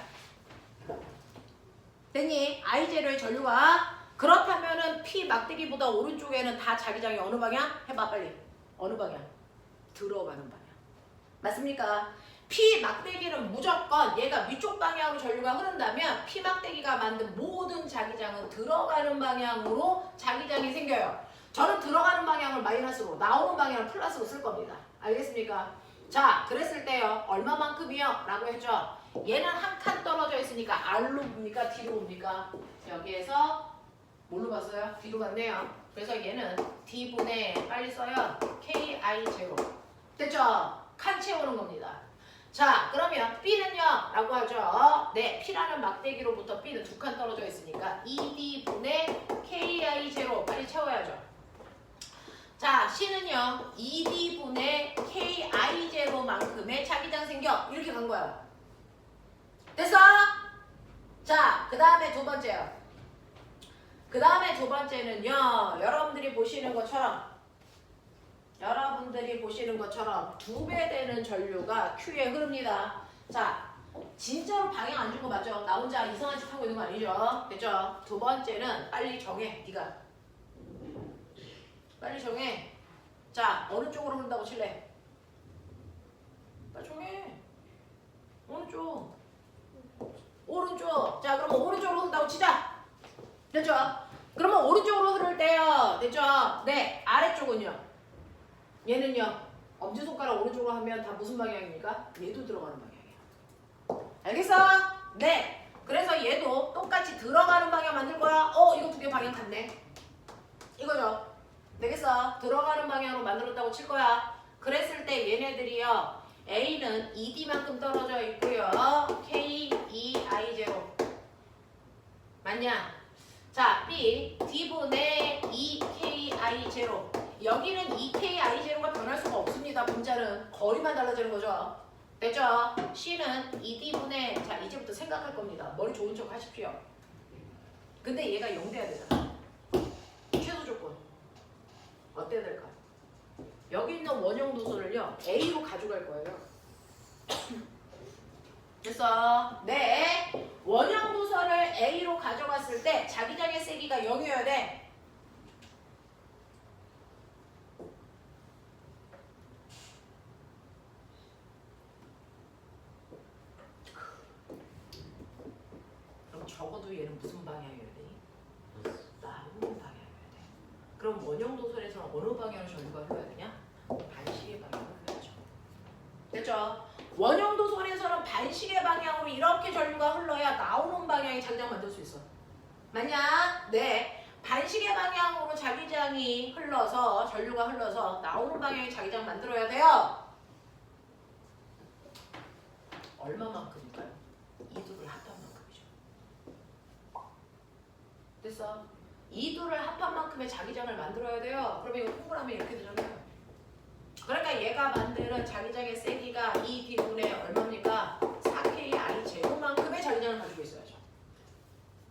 됐니? I0의 전류가 그렇다면은 P 막대기보다 오른쪽에는 다 자기장이 어느 방향? 해봐 빨리. 어느 방향? 들어가는 방향. 맞습니까? P 막대기는 무조건 얘가 위쪽 방향으로 전류가 흐른다면 P 막대기가 만든 모든 자기장은 들어가는 방향으로 자기장이 생겨요. 저는 들어가는 방향을 마이너스로, 나오는 방향을 플러스로 쓸 겁니다. 알겠습니까? 자, 그랬을 때요. 얼마만큼이요? 라고 했죠. 얘는 한 칸 떨어져 있으니까 R로 봅니까? D로 봅니까? 여기에서 뭘로 봤어요? D로 갔네요. 그래서 얘는 D분의 빨리 써요. KI0. 됐죠? 칸 채우는 겁니다. 자, 그러면 B는요? 라고 하죠. 네, P라는 막대기로부터 B는 두 칸 떨어져 있으니까 2D분의 KI0 빨리 채워야죠. 자, C는요. 2D분의 KI0만큼의 자기장 생겨. 이렇게 간 거예요. 됐어? 자, 그 다음에 두 번째요. 그 다음에 두 번째는요. 여러분들이 보시는 것처럼 2배 되는 전류가 Q에 흐릅니다. 자, 진짜로 방향 안 준 거 맞죠? 나 혼자 이상한 짓 하고 있는 거 아니죠? 됐죠? 두 번째는 빨리 정해. 네가 빨리 정해. 자, 어느 쪽으로 흐른다고 칠래? 빨리 정해. 어느 쪽? 오른쪽. 자, 그러면 오른쪽으로 흐른다고 치자. 됐죠? 그러면 오른쪽으로 흐를 때요. 됐죠? 네, 아래쪽은요. 얘는요. 엄지손가락 오른쪽으로 하면 다 무슨 방향입니까? 얘도 들어가는 방향이야. 알겠어? 네. 그래서 얘도 똑같이 들어가는 방향 만들 거야. 이거 두 개 방향 같네. 이거죠. 되겠어? 들어가는 방향으로 만들었다고 칠 거야. 그랬을 때 얘네들이요. A는 2D만큼 떨어져 있고요. K, E, I0. 맞냐? 자, B, D분의 2KI0. 여기는 2KI0가 변할 수가 없습니다. 분자는 거리만 달라지는 거죠. 됐죠? C는 2D분의, 자, 이제부터 생각할 겁니다. 머리 좋은 척 하십시오. 근데 얘가 0 돼야 되잖아. 최소 조건. 어때야 될까? 여기 있는 원형 도선을요, A로 가져갈 거예요. 됐어? 네. 원형 도선을 A로 가져갔을 때 자기장의 세기가 0이어야 돼. 그럼 적어도 얘는 무슨 방향이어야 되니? 나오는 방향이어야 돼. 그럼 원형 도선에서는 어느 방향으로 전류가 흘러야 되냐? 반시계 방향으로 흘러야죠. 됐죠? 원형 도선에서는 반시계 방향으로 이렇게 전류가 흘러야 나오는 방향의 자기장 만들 수 있어. 맞냐? 네. 반시계 방향으로 자기장이 흘러서 전류가 흘러서 나오는 방향의 자기장 만들어야 돼요. 얼마만큼일까요? 이두를 합한 만큼이죠. 됐어? 이두를 합한 만큼의 자기장을 만들어야 돼요. 그러면 이거 통분하면 이렇게 되잖아요. 그러니까 얘가 만드는 자기장의 세기가 2D분의 얼마입니까? 4KI 제곱만큼의 자기장을 가지고 있어야죠.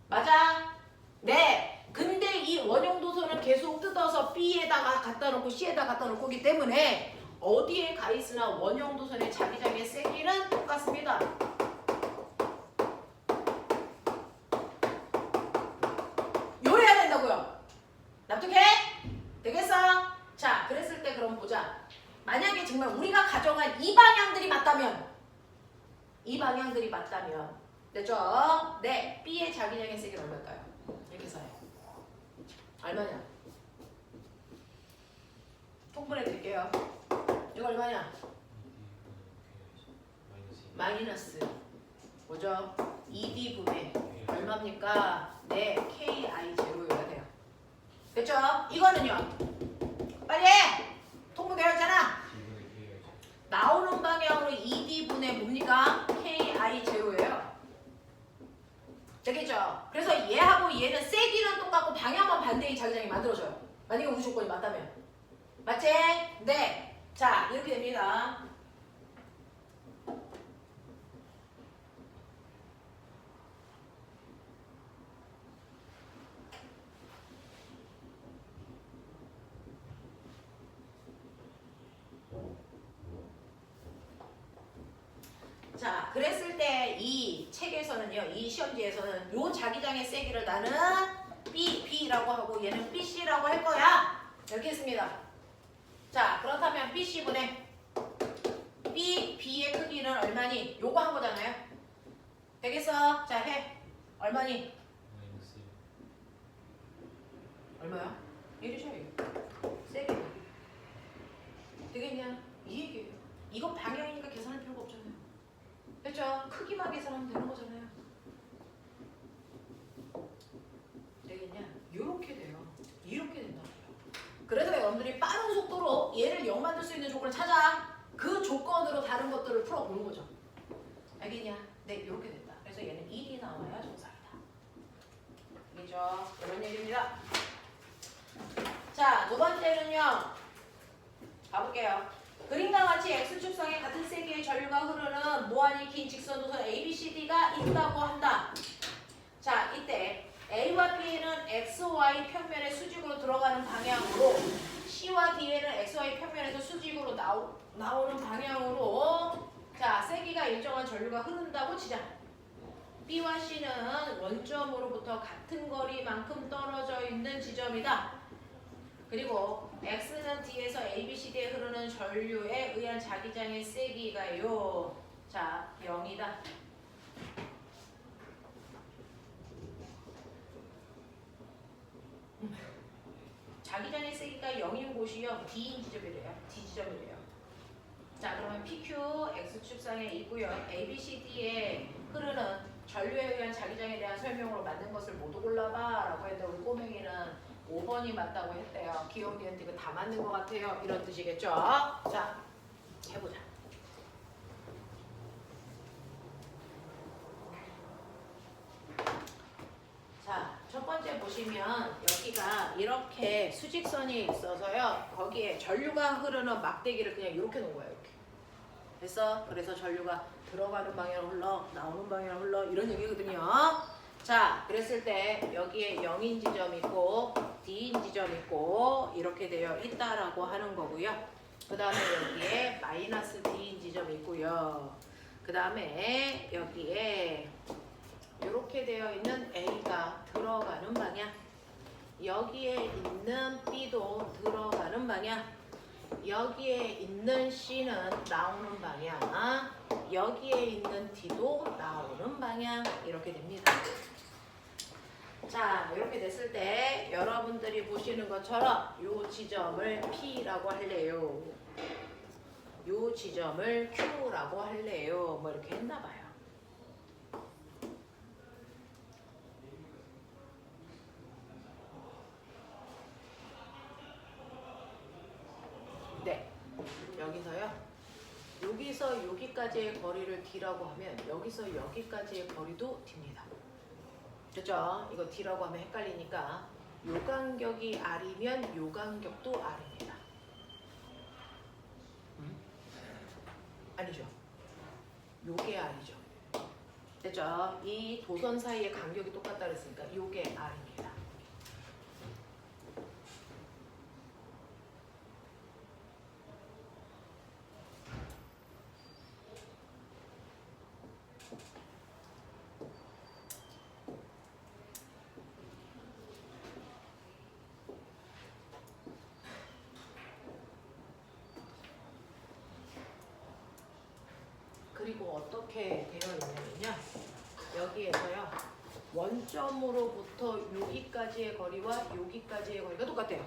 맞아? 네. 근데 이 원형 도선은 계속 뜯어서 B에다가 갖다 놓고 C에다 갖다 놓고 기 때문에 어디에 가 있으나 원형 도선의 자기장의 세기는 똑같습니다. 요래야 된다고요. 납득해? 되겠어? 자, 그랬을 때 그럼 보자. 만약에 정말 우리가 가정한 이 방향들이 맞다면 됐죠? 네, B의 자기장의 세기는 얼마일까요? 이렇게 써요. 얼마냐? 통분해 드릴게요. 이거 얼마냐? 마이너스 뭐죠? 2D분의 얼마입니까? 네, KI0여야 돼요. 됐죠? 이거는요. 빨리 해! 통분되어 있잖아. 나오는 방향으로 2D분의 뭡니까? KI0예요. 되겠죠? 그래서 얘하고 얘는 세기는 똑같고 방향만 반대의 자기장이 만들어져요. 만약에 우주 조건이 맞다면. 맞지? 네. 자, 이렇게 됩니다. 자, 그랬을 때 이 책에서는요, 이 시험지에서는 요 자기장의 세기를 나는 B라고 하고 얘는 BC라고 할 거야. 이렇게 했습니다. 자, 그렇다면 BC분의 B의 크기는 얼마니? 요거 한 거잖아요. 되겠어? 자, 해. 얼마니? 얼마야? 얘기죠, 이거. 세게. 되겠냐? 이 얘기예요. 이거 방향이니까 계산할 필요가 없잖아요. 됐죠? 크기만 계산하면 되는 거잖아요. 되겠냐? 요렇게 돼요. 이렇게 된다고요. 그래서 여러분들이 빠른 속도로 얘를 0 만들 수 있는 조건을 찾아. 그 조건으로 다른 것들을 풀어보는 거죠. 알겠냐? 네, 이렇게 된다. 그래서 얘는 1이 나와야 정상이다. 알겠죠? 이런 얘기입니다. 자, 두 번째는요. 가볼게요. 그림과 같이 X축성의 같은 세기의 전류가 흐르는 무한히 긴 직선도선 ABCD가 있다고 한다. 자, 이때 A와 B는 XY 평면의 수직으로 들어가는 방향으로 C와 D에는 XY 평면에서 수직으로 나오는 방향으로 자, 세기가 일정한 전류가 흐른다고 치자. B와 C는 원점으로부터 같은 거리만큼 떨어져 있는 지점이다. 그리고 X는 D에서 ABCD에 흐르는 전류에 의한 자기장의 세기가요. 자, 0이다. 자기장의 세기가 0인 곳이요. D인 지점이래요. D 지점이래요. 자, 그러면 PQ X축상에 있고요. ABCD에 흐르는 전류에 의한 자기장에 대한 설명으로 맞는 것을 모두 골라봐 라고 했는데 우리 꼬맹이는 5번이 맞다고 했대요. 기억, 니은, 디귿 다 맞는 것 같아요. 이런 뜻이겠죠? 자, 해보자. 자, 첫 번째 보시면 여기가 이렇게 수직선이 있어서요. 거기에 전류가 흐르는 막대기를 그냥 이렇게 놓은 거예요. 이렇게. 됐어? 그래서 전류가 들어가는 방향으로 흘러, 나오는 방향으로 흘러 이런 얘기거든요. 자, 그랬을 때 여기에 0인 지점 있고 D인 지점 있고 이렇게 되어 있다라고 하는 거고요. 그 다음에 여기에 마이너스 D인 지점 있고요. 그 다음에 여기에 이렇게 되어 있는 A가 들어가는 방향, 여기에 있는 B도 들어가는 방향, 여기에 있는 C는 나오는 방향, 여기에 있는 D도 나오는 방향 이렇게 됩니다. 자, 이렇게 됐을 때 여러분들이 보시는 것처럼 이 지점을 P라고 할래요. 이 지점을 Q라고 할래요. 뭐 이렇게 했나 봐요. 네, 여기서요. 여기서 여기까지의 거리를 D라고 하면 여기서 여기까지의 거리도 D입니다. 됐죠? 이거 D라고 하면 헷갈리니까 요 간격이 R이면 요 간격도 R입니다. 아니죠? 요게 R이죠. 됐죠? 이 도선 사이의 간격이 똑같다 그랬으니까 요게 R입니다. 그리고 어떻게 되어 있냐면요. 여기에서요. 원점으로부터 여기까지의 거리와 여기까지의 거리가 똑같아요.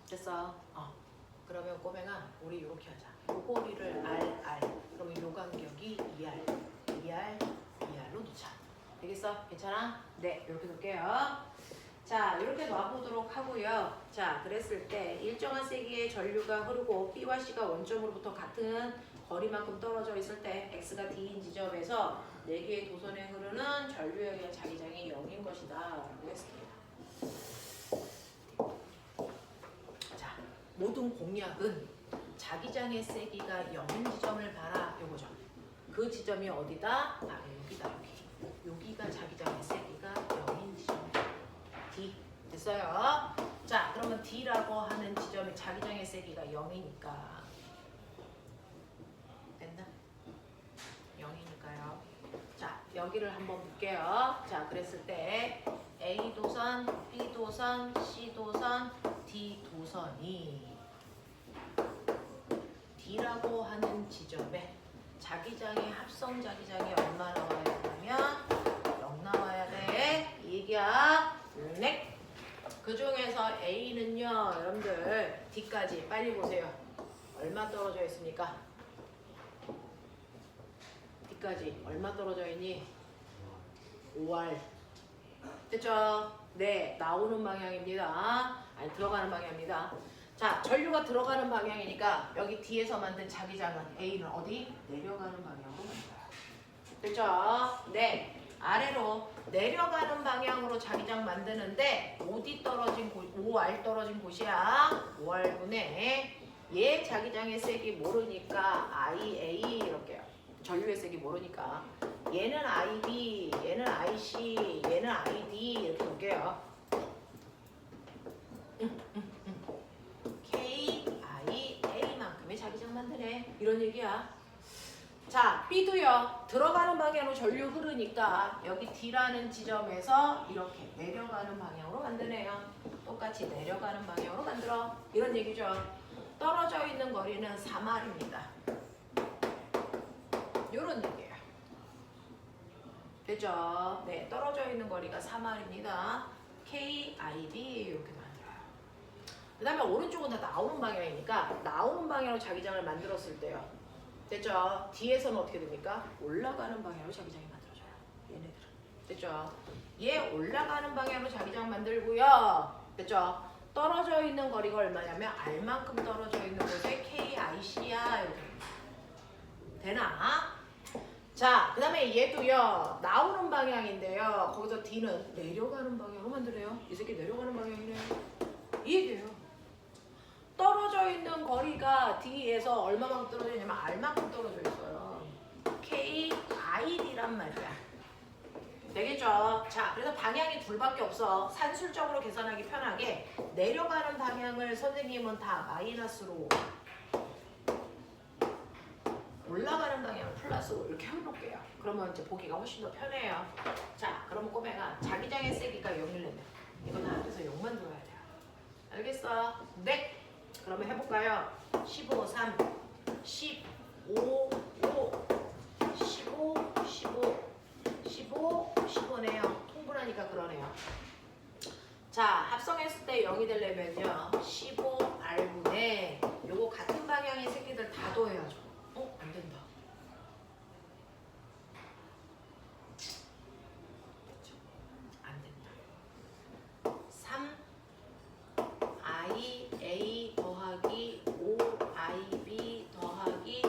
됐어? 그러면 꼬맹아 우리 이렇게 하자. 요 거리를 R. 그러면 요 간격이 2R로 놓자. 되겠어? 괜찮아? 네, 이렇게 놓을게요. 자, 이렇게 놔보도록 하고요. 자, 그랬을 때 일정한 세기의 전류가 흐르고 B와 C가 원점으로부터 같은 거리만큼 떨어져 있을 때 X가 D인 지점에서 4개의 도선에 흐르는 전류에 의한 자기장이 0인 것이다 라고 했습니다. 자, 모든 공약은 자기장의 세기가 0인 지점을 봐라 요거죠. 그 지점이 어디다? 바로 여기다. 여기가 자기장의 세기가 0인 지점이다. D. 됐어요? 자, 그러면 D라고 하는 지점이 자기장의 세기가 0이니까 됐나? 0이니까요. 자, 여기를 한번 볼게요. 자, 그랬을 때 A도선, B도선, C도선, D도선이 D라고 하는 지점에 자기장의 합성 자기장이 얼마 나와야 되냐면 0 나와야 돼. 이 얘기야. 네. 그 중에서 A는요, 여러분들 D까지 빨리 보세요. 얼마 떨어져 있습니까? D까지 얼마 떨어져 있니? 5R. 됐죠? 네, 나오는 방향입니다. 아니, 들어가는 방향입니다. 자, 전류가 들어가는 방향이니까 여기 D에서 만든 자기장은 A는 어디? 내려가는 방향으로 만들어요. 됐죠? 네, 아래로 내려가는 방향으로 자기장 만드는데 5D 떨어진 곳, 5R 떨어진 곳이야. 5R분의 얘 자기장의 색이 모르니까 IA 이렇게요. 전류의 색이 모르니까 얘는 IB, 얘는 IC, 얘는 ID 이렇게 볼게요. KIA만큼의 자기장 만드네. 이런 얘기야. 자, B도요. 들어가는 방향으로 전류 흐르니까 여기 D라는 지점에서 이렇게 내려가는 방향으로 만드네요. 똑같이 내려가는 방향으로 만들어. 이런 얘기죠. 떨어져 있는 거리는 3R입니다. 이런 얘기예요. 됐죠? 네, 떨어져 있는 거리가 3R입니다. KIB 이렇게 만들어요. 그 다음에 오른쪽은 다 나오는 방향이니까 나오는 방향으로 자기장을 만들었을 때요. 됐죠? D에서는 어떻게 됩니까? 올라가는 방향으로 자기장이 만들어져요. 얘네들은. 됐죠? 얘 올라가는 방향으로 자기장 만들고요. 됐죠? 떨어져 있는 거리가 얼마냐면 R만큼 떨어져 있는 곳에 KIC야. 이렇게 되나? 자, 그 다음에 얘도요. 나오는 방향인데요. 거기서 D는 내려가는 방향으로 만들어요. 이 새끼 내려가는 방향이네요. 이 얘기예요. 떨어져 있는 거리가 D에서 얼마만큼 떨어져 있냐면 R만큼 떨어져 있어요. KID란 말이야. 되겠죠? 자, 그래서 방향이 둘밖에 없어. 산술적으로 계산하기 편하게 내려가는 방향을 선생님은 다 마이너스로, 올라가는 방향을 플러스로 이렇게 해놓을게요. 그러면 이제 보기가 훨씬 더 편해요. 자, 그러면 꼬매가 자기장의 세기가 0이려면 이건 앞에서 0만 둬야 돼요. 알겠어? 네. 그러면 해볼까요? 15, 3, 15, 5, 15, 15, 15, 15네요. 통분하니까 그러네요. 자, 합성했을 때 0이 되려면요. 15R분의 요거 같은 방향의 새끼들 다 더해야죠. 안 된다. 안 된다. 3IA 더하기 5IB 더하기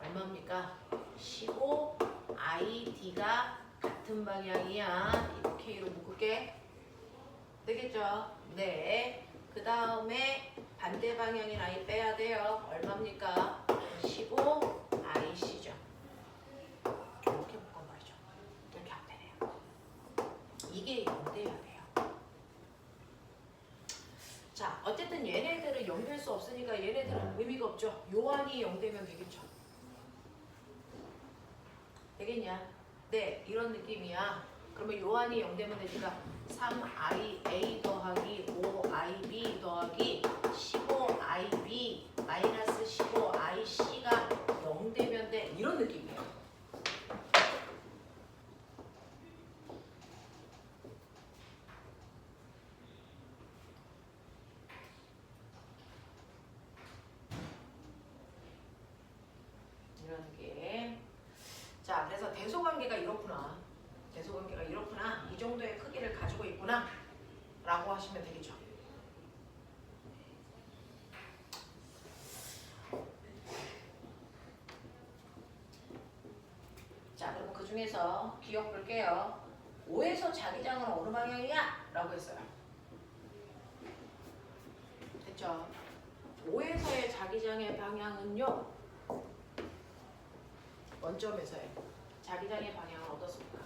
얼마입니까? 15ID가 같은 방향이야. 이거 K로 묶을게. 되겠죠? 네. 그 다음에 반대 방향인 I 빼야 돼요. 얼마입니까? 15IC죠. 이렇게 묶어버리죠. 이렇게 안 되네요. 이게 0 돼야 돼요. 자, 어쨌든 얘네들은 0 될 수 없으니까 얘네들은 의미가 없죠. 요한이 0 되면 되겠죠. 되겠냐? 네, 이런 느낌이야. 그러면 요한이 0 되면 되니까 3IA 더하기 5IB 더하기 15IB 마이너스 15IC가 0 되면 돼. 이런 느낌이에요. 이런 느낌. 자, 그래서 대소관계가 이렇구나. 대소관계가 이렇구나. 이 정도의 크기를 가지고 있구나. 라고 하시면 되겠죠. 자, 그럼 그 중에서 기억 볼게요. 5에서 자기장은 어느 방향이야? 라고 했어요. 됐죠? 5에서의 자기장의 방향은요. 원점에서의 자기장의 방향은 어떻습니까?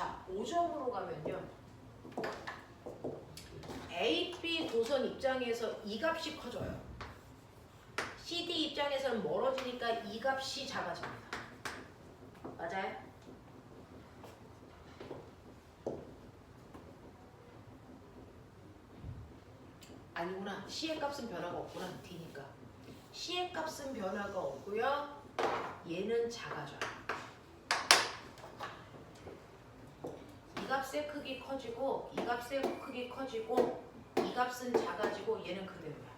자, 5점으로 가면요. A, B 도선 입장에서 이 값이 커져요. CD 입장에서는 멀어지니까 이 값이 작아집니다. 맞아요? 아니구나. C의 값은 변화가 없구나. D니까. C의 값은 변화가 없고요. 얘는 작아져요. 이 값의 크기 커지고 이 값의 크기 커지고 이 값은 작아지고 얘는 그대로야.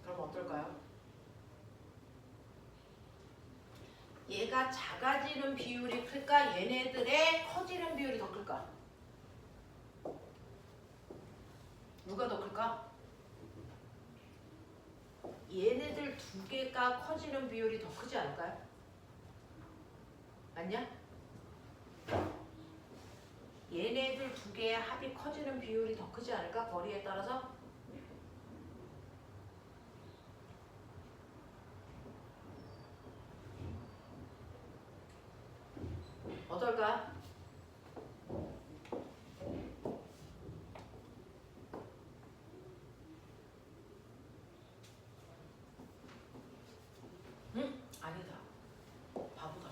그럼 어떨까요? 얘가 작아지는 비율이 클까? 얘네들의 커지는 비율이 더 클까? 누가 더 클까? 얘네들 두 개가 커지는 비율이 더 크지 않을까요? 맞냐? 얘네들 두 개의 합이 커지는 비율이 더 크지 않을까? 거리에 따라서? 어떨까? 응? 아니다. 바보다.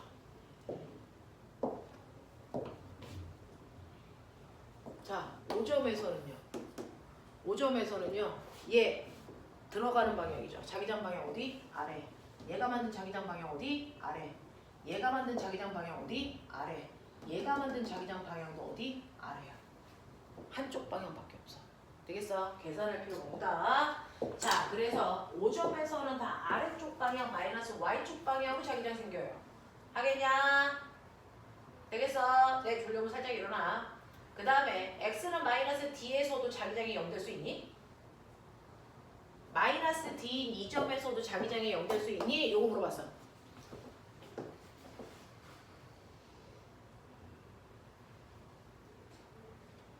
자, 5점에서는요. 얘 들어가는 방향이죠. 자기장 방향 어디? 아래. 얘가 만든 자기장 방향 어디? 아래. 얘가 만든 자기장 방향 어디? 아래. 얘가 만든 자기장 방향도 어디? 아래야. 한쪽 방향밖에 없어. 되겠어? 계산할 필요가 없다. 자, 그래서 5점에서는 다 아래쪽 방향 마이너스 Y쪽 방향으로 자기장 생겨요. 하겠냐? 되겠어? 내 졸려면 살짝 일어나. 그 다음에 X는 마이너스 D에서도 자기장이 0될 수 있니? 마이너스 D인 이 점에서도 자기장이 0될 수 있니? 요거 물어봤어.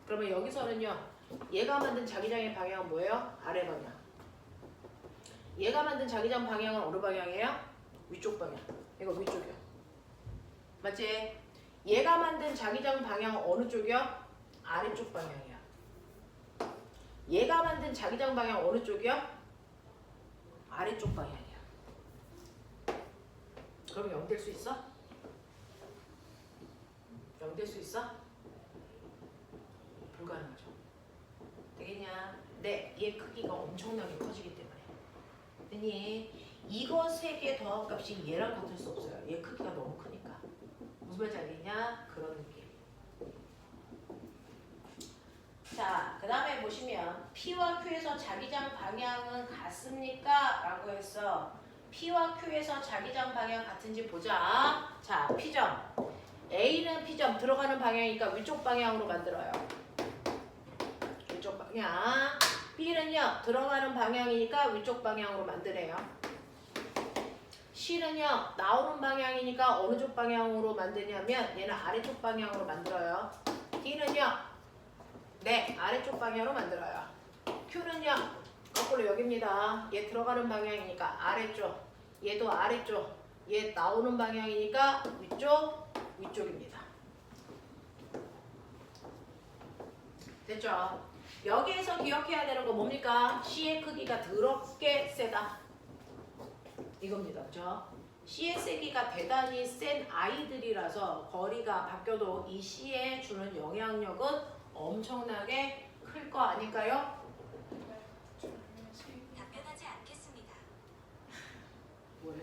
그러면 여기서는요. 얘가 만든 자기장의 방향은 뭐예요? 아래 방향. 얘가 만든 자기장 방향은 어느 방향이에요? 위쪽 방향. 이거 위쪽이요. 맞지? 얘가 만든 자기장 방향은 어느 쪽이요? 아래쪽 방향이야. 얘가 만든 자기장 방향 어느 쪽이요? 아래쪽 방향이야. 그럼 0 될 수 있어? 0 될 수 있어? 불가능하죠. 되겠냐? 네, 얘 크기가 엄청나게 커지기 때문에. 됐니? 이거 3개 더한 값이 얘랑 같을 수 없어요. 얘 크기가 너무 크니까. 무슨 말인지 알겠냐? 그런 느낌. 자, 그 다음에 보시면 P와 Q에서 자기장 방향은 같습니까? 라고 했어. P와 Q에서 자기장 방향 같은지 보자. 자, P점. A는 P점 들어가는 방향이니까 위쪽 방향으로 만들어요. 위쪽 방향. B는요, 들어가는 방향이니까 위쪽 방향으로 만드네요. C는요, 나오는 방향이니까 어느 쪽 방향으로 만드냐면 얘는 아래쪽 방향으로 만들어요. D는요, 네, 아래쪽 방향으로 만들어요. Q는요, 거꾸로 여기입니다. 얘 들어가는 방향이니까 아래쪽, 얘도 아래쪽, 얘 나오는 방향이니까 위쪽입니다. 됐죠? 여기에서 기억해야 되는 거 뭡니까? C의 크기가 더럽게 세다. 이겁니다. 그죠? C의 세기가 대단히 센 아이들이라서 거리가 바뀌어도 이 C에 주는 영향력은 엄청나게 클 거 아닐까요? 답변하지 않겠습니다. 뭐래?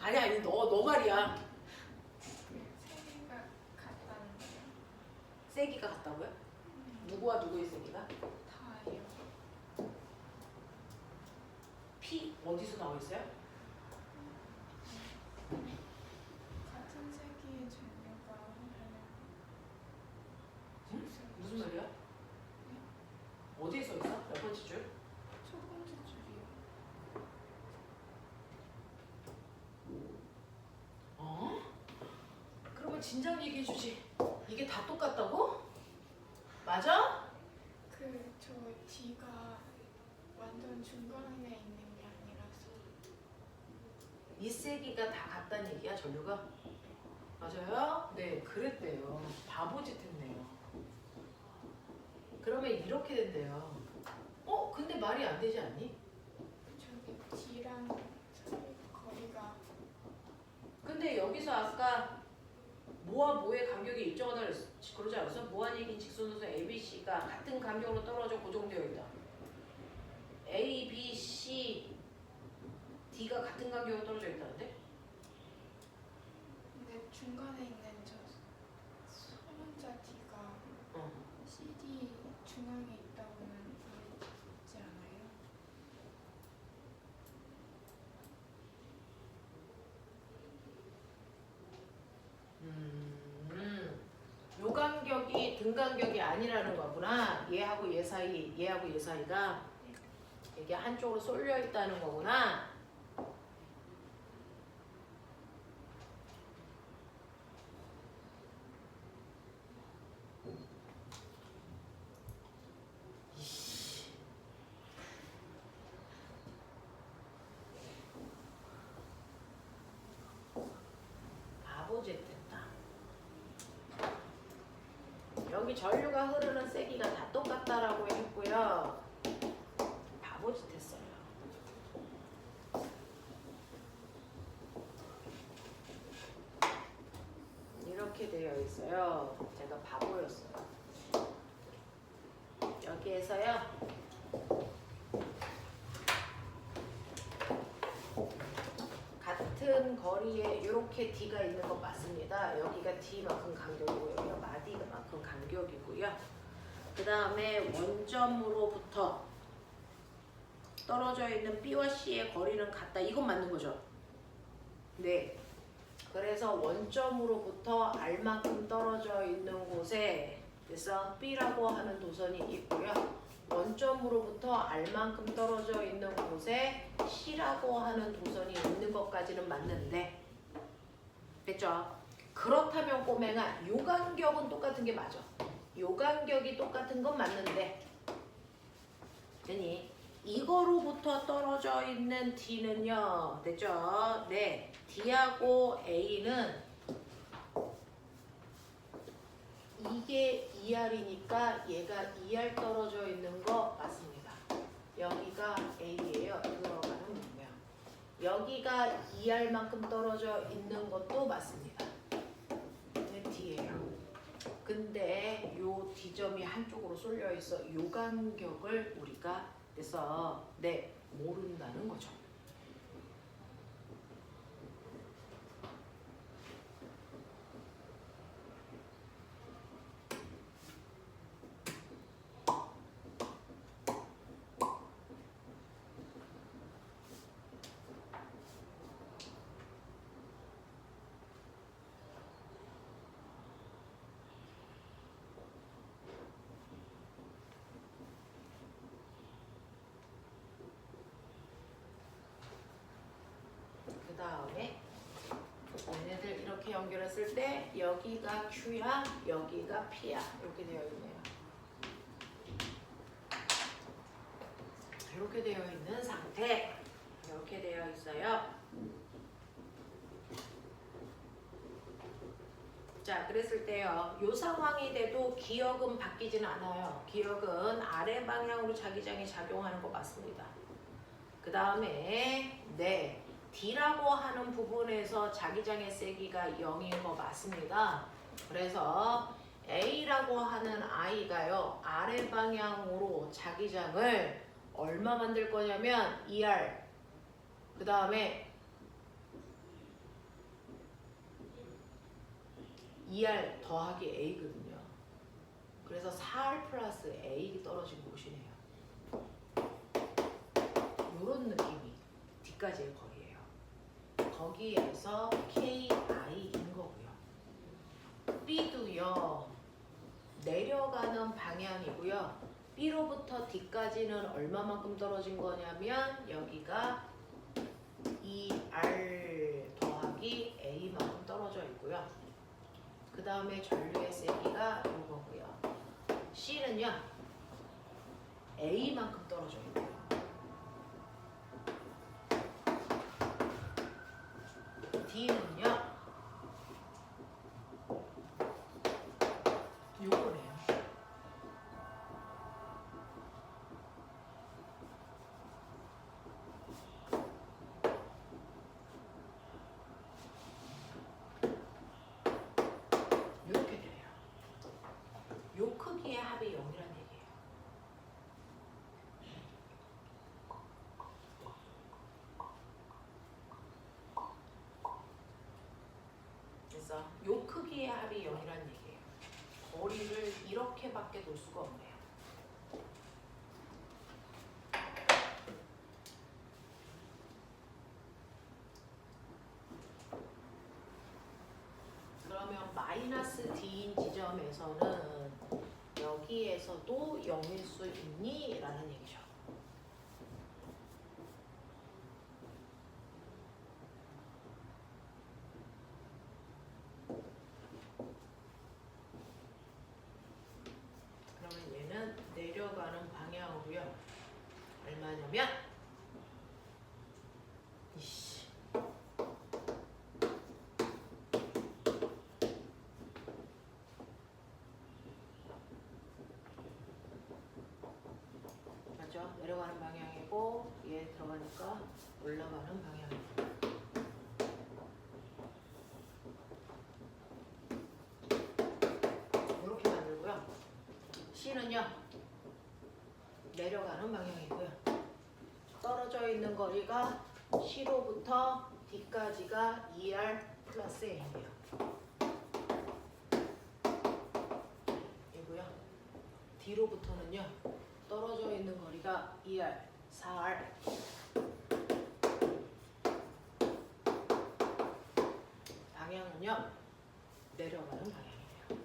아니야, 이거 너 말이야. 세기가 같다는데요? 세기가 같다고요? 누구와 누구의 세기가? 다요. P 어디서 나와 있어요? 같은 세기의 종류가 번째 줄? 첫 번째 줄이요. 어? 그러면 진작 얘기해주지. 이게 다 똑같다고? 맞아? 저 D가 완전 중간에 있는 게 아니라서. 이 세기가 다 같다는 얘기야, 전류가? 맞아요? 네, 그랬대요. 바보짓 했네요. 그러면 이렇게 된대요. 근데 말이 안 되지 않니? 저기 D랑 사이 거리가 근데 여기서 아까 뭐와 뭐의 간격이 일정하다 그러지 않았어? 무한이긴 직선으로서 ABC가 같은 간격으로 떨어져 고정되어 있다. A, B, C, D가 같은 간격으로 떨어져 있다는데? 근데 중간에 있는 저 소문자 D가 어. CD 중앙에 있다고는 그러지 않아요? 요 간격이 등 간격이 아니라는 거구나. 얘하고 얘 사이, 얘하고 얘 사이가 이게 한쪽으로 쏠려 있다는 거구나. 바보짓 했다. 여기 전류가 흐르는 세기가 다 똑같다라고 했고요. 바보짓 했어요. 이렇게 되어 있어요. 제가 바보였어요. 여기에서요. 같은 거리에 이렇게 D가 있는 것 맞습니다. 여기가 D만큼 간격이고요. 여기가 마디만큼 간격이고요. 그 다음에 원점으로부터 떨어져 있는 B와 C의 거리는 같다. 이건 맞는 거죠? 네. 그래서 원점으로부터 R만큼 떨어져 있는 곳에 그래서 B라고 하는 도선이 있고요. 원점으로부터 R만큼 떨어져 있는 곳에 C라고 하는 도선이 있는 것까지는 맞는데 됐죠? 그렇다면 꼬맹아 요 간격은 똑같은 게 맞아. 요 간격이 똑같은 건 맞는데 되니? 이거로부터 떨어져 있는 D는요. 됐죠? 네. D하고 A는 이게 2R이니까 얘가 2R 떨어져 있는 거 맞습니다. 여기가 A예요. 들어가는 문명. 여기가 2R만큼 떨어져 있는 것도 맞습니다. 네, D예요. 근데 요 D점이 한쪽으로 쏠려 있어. 요 간격을 우리가 그래서 네, 모른다는 거죠. 그 다음에 얘네들 이렇게 연결했을 때 여기가 Q야, 여기가 P야 이렇게 되어 있네요. 이렇게 되어 있는 상태 이렇게 되어 있어요. 자, 그랬을 때요. 요 상황이 돼도 기역은 바뀌지는 않아요. 기역은 아래 방향으로 자기장이 작용하는 거 맞습니다. 그 다음에 네, D라고 하는 부분에서 자기장의 세기가 0인 거 맞습니다. 그래서 A라고 하는 I가요. 아래 방향으로 자기장을 얼마 만들 거냐면 2R 그 다음에 2R 더하기 A거든요. 그래서 4R 플러스 A 떨어진 곳이네요. 이런 느낌이 D까지의 거리예요. 거기에서 KI인 거고요. B도요. 내려가는 방향이고요. B로부터 D까지는 얼마만큼 떨어진 거냐면 여기가 2R 더하기 A만큼 떨어져 있고요. 그 다음에 전류의 세기가 이거고요. C는요 A만큼 떨어져 있고요. D는요 요거네요. 이렇게 돼요. 요 크기의 합이 0이란 얘기예요. 그래서 요 크기의 합이 0이란 얘기예요. 거리를 이렇게밖에 놓을 수가 없네요. 그러면 마이너스 D인 지점에서는 여기에서도 0일 수 있니? 라는 얘기죠. 그러면 얘는 내려가는 방향으로요. 얼마냐면 이씨. 맞죠? 내려가는 방향이고 얘 들어가니까 올라가는 방향이고. 이렇게 만들고요. C는요 내려가는 방향이고요. 떨어져 있는 거리가 C로부터 D까지가 2R 플러스 A예요. 이고요. D로부터는요 떨어져 있는 거리가 2R, 4R. 방향은요 내려가는 방향이에요.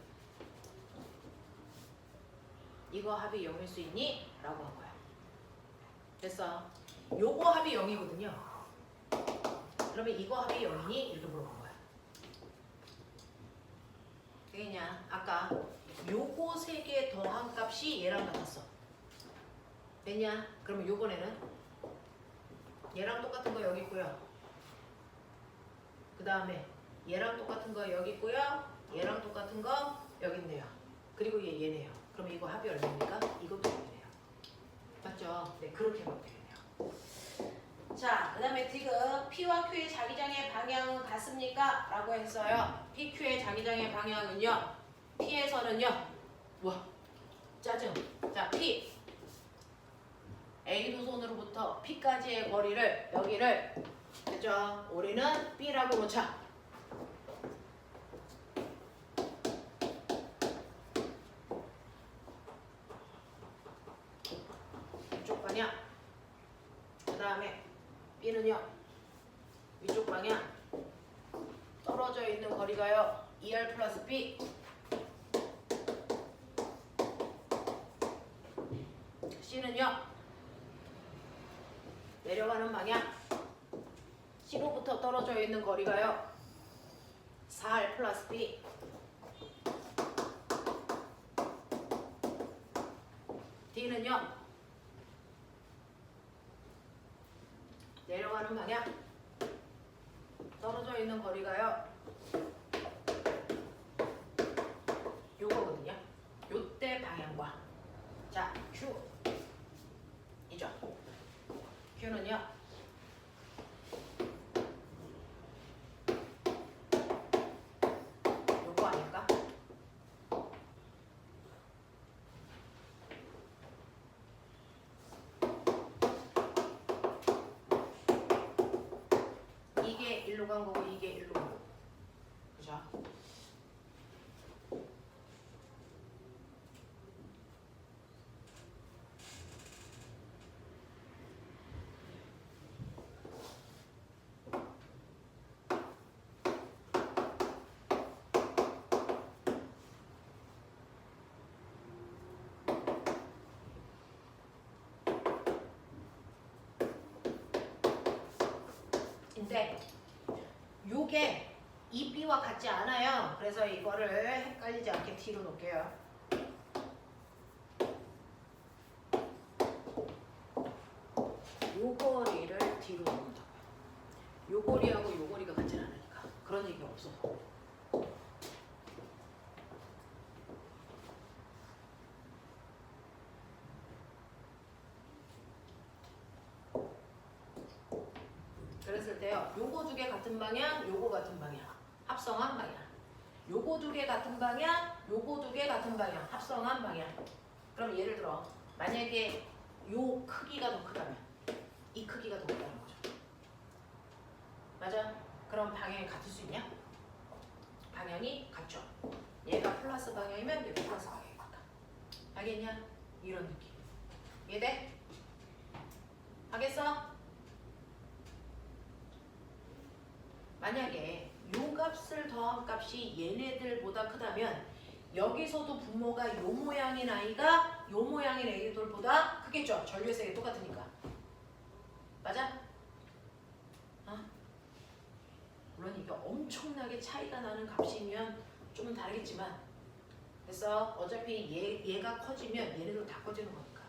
이거 합이 0일 수 있니? 라고 한 거야. 됐어. 요거 합이 0이거든요. 그러면 이거 합이 0이니? 이렇게 물어본 거야. 되겠냐? 아까 요거 3개 더한 값이 얘랑 같았어. 됐냐? 그러면 요번에는 얘랑 똑같은 거 여기 있고요. 그 다음에 얘랑 똑같은 거 여기 있고요. 얘랑 똑같은 거 여기 있네요. 그리고 얘네요. 그럼 이거 합이 얼마입니까? 이것도 0이네요. 맞죠? 네, 그렇게 하면 되겠네요. 자, 그 다음에 지금 P와 Q의 자기장의 방향은 같습니까? 라고 했어요. PQ의 자기장의 방향은요. P에서는요. 와, 짜증. 자, P. A 도선으로부터 P까지의 거리를 여기를 됐죠? 우리는 B라고 놓자. 이쪽 방향. 그 다음에 B는요. 위쪽 방향. 떨어져 있는 거리가요. 2R 플러스 B. C는요. 내려가는 방향. C로부터 떨어져 있는 거리가요. 4R 플러스 B. D는요. 내려가는 방향. 떨어져 있는 거리가요. 요거거든요. 요때 방향과. 자, Q. 이죠. Q는요. 요거 아닐까? 이게 일로 간 거고 이게 일로 간 거고. 그죠? 근데 요게 이 B와 같지 않아요. 그래서 이거를 헷갈리지 않게 T로 놓을게요. 요 거리를 D로 놓는다고요. 요 거리하고 요 거리가 같지 않으니까 그런 얘기가 없어. 그랬을 때요. 요거 두 개 같은 방향, 요거 같은 방향. 합성한 방향. 요거 두 개 같은 방향, 요거 두 개 같은 방향. 합성한 방향. 그럼 예를 들어 만약에 요 크기가 더 크다면 이 크기가 더 크다는 거죠. 맞아? 그럼 방향이 같을 수 있냐? 방향이 같죠. 얘가 플러스 방향이면 얘가 플러스 방향이 같다. 알겠냐? 이런 느낌. 이해돼? 하겠어? 만약에 요 값을 더한 값이 얘네들보다 크다면 여기서도 분모가 요 모양인 아이가 요 모양인 애들보다 크겠죠? 전류의 세계 똑같으니까. 맞아? 물론 이게 엄청나게 차이가 나는 값이면 좀은 다르겠지만 그래서 어차피 얘가 커지면 얘네도 다 커지는 거니까.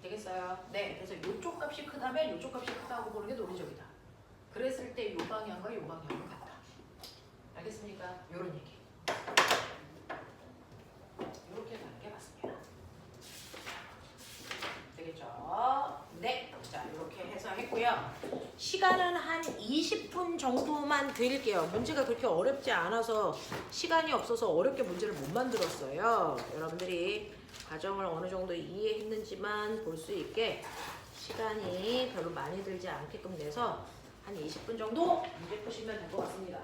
되겠어요? 네. 그래서 요쪽 값이 크다면 요쪽 값이 크다고 보는 게 논리적이다. 그랬을 때 요 방향과 요 방향은 같다. 알겠습니까? 요런 얘기. 요렇게 가는 게 맞습니다. 되겠죠? 네. 자, 이렇게 해서 했고요. 시간은 한 20분 정도만 드릴게요. 문제가 그렇게 어렵지 않아서 시간이 없어서 어렵게 문제를 못 만들었어요. 여러분들이 과정을 어느 정도 이해했는지만 볼 수 있게 시간이 별로 많이 들지 않게끔 돼서 한 20분 정도 문제 푸시면 될 것 같습니다.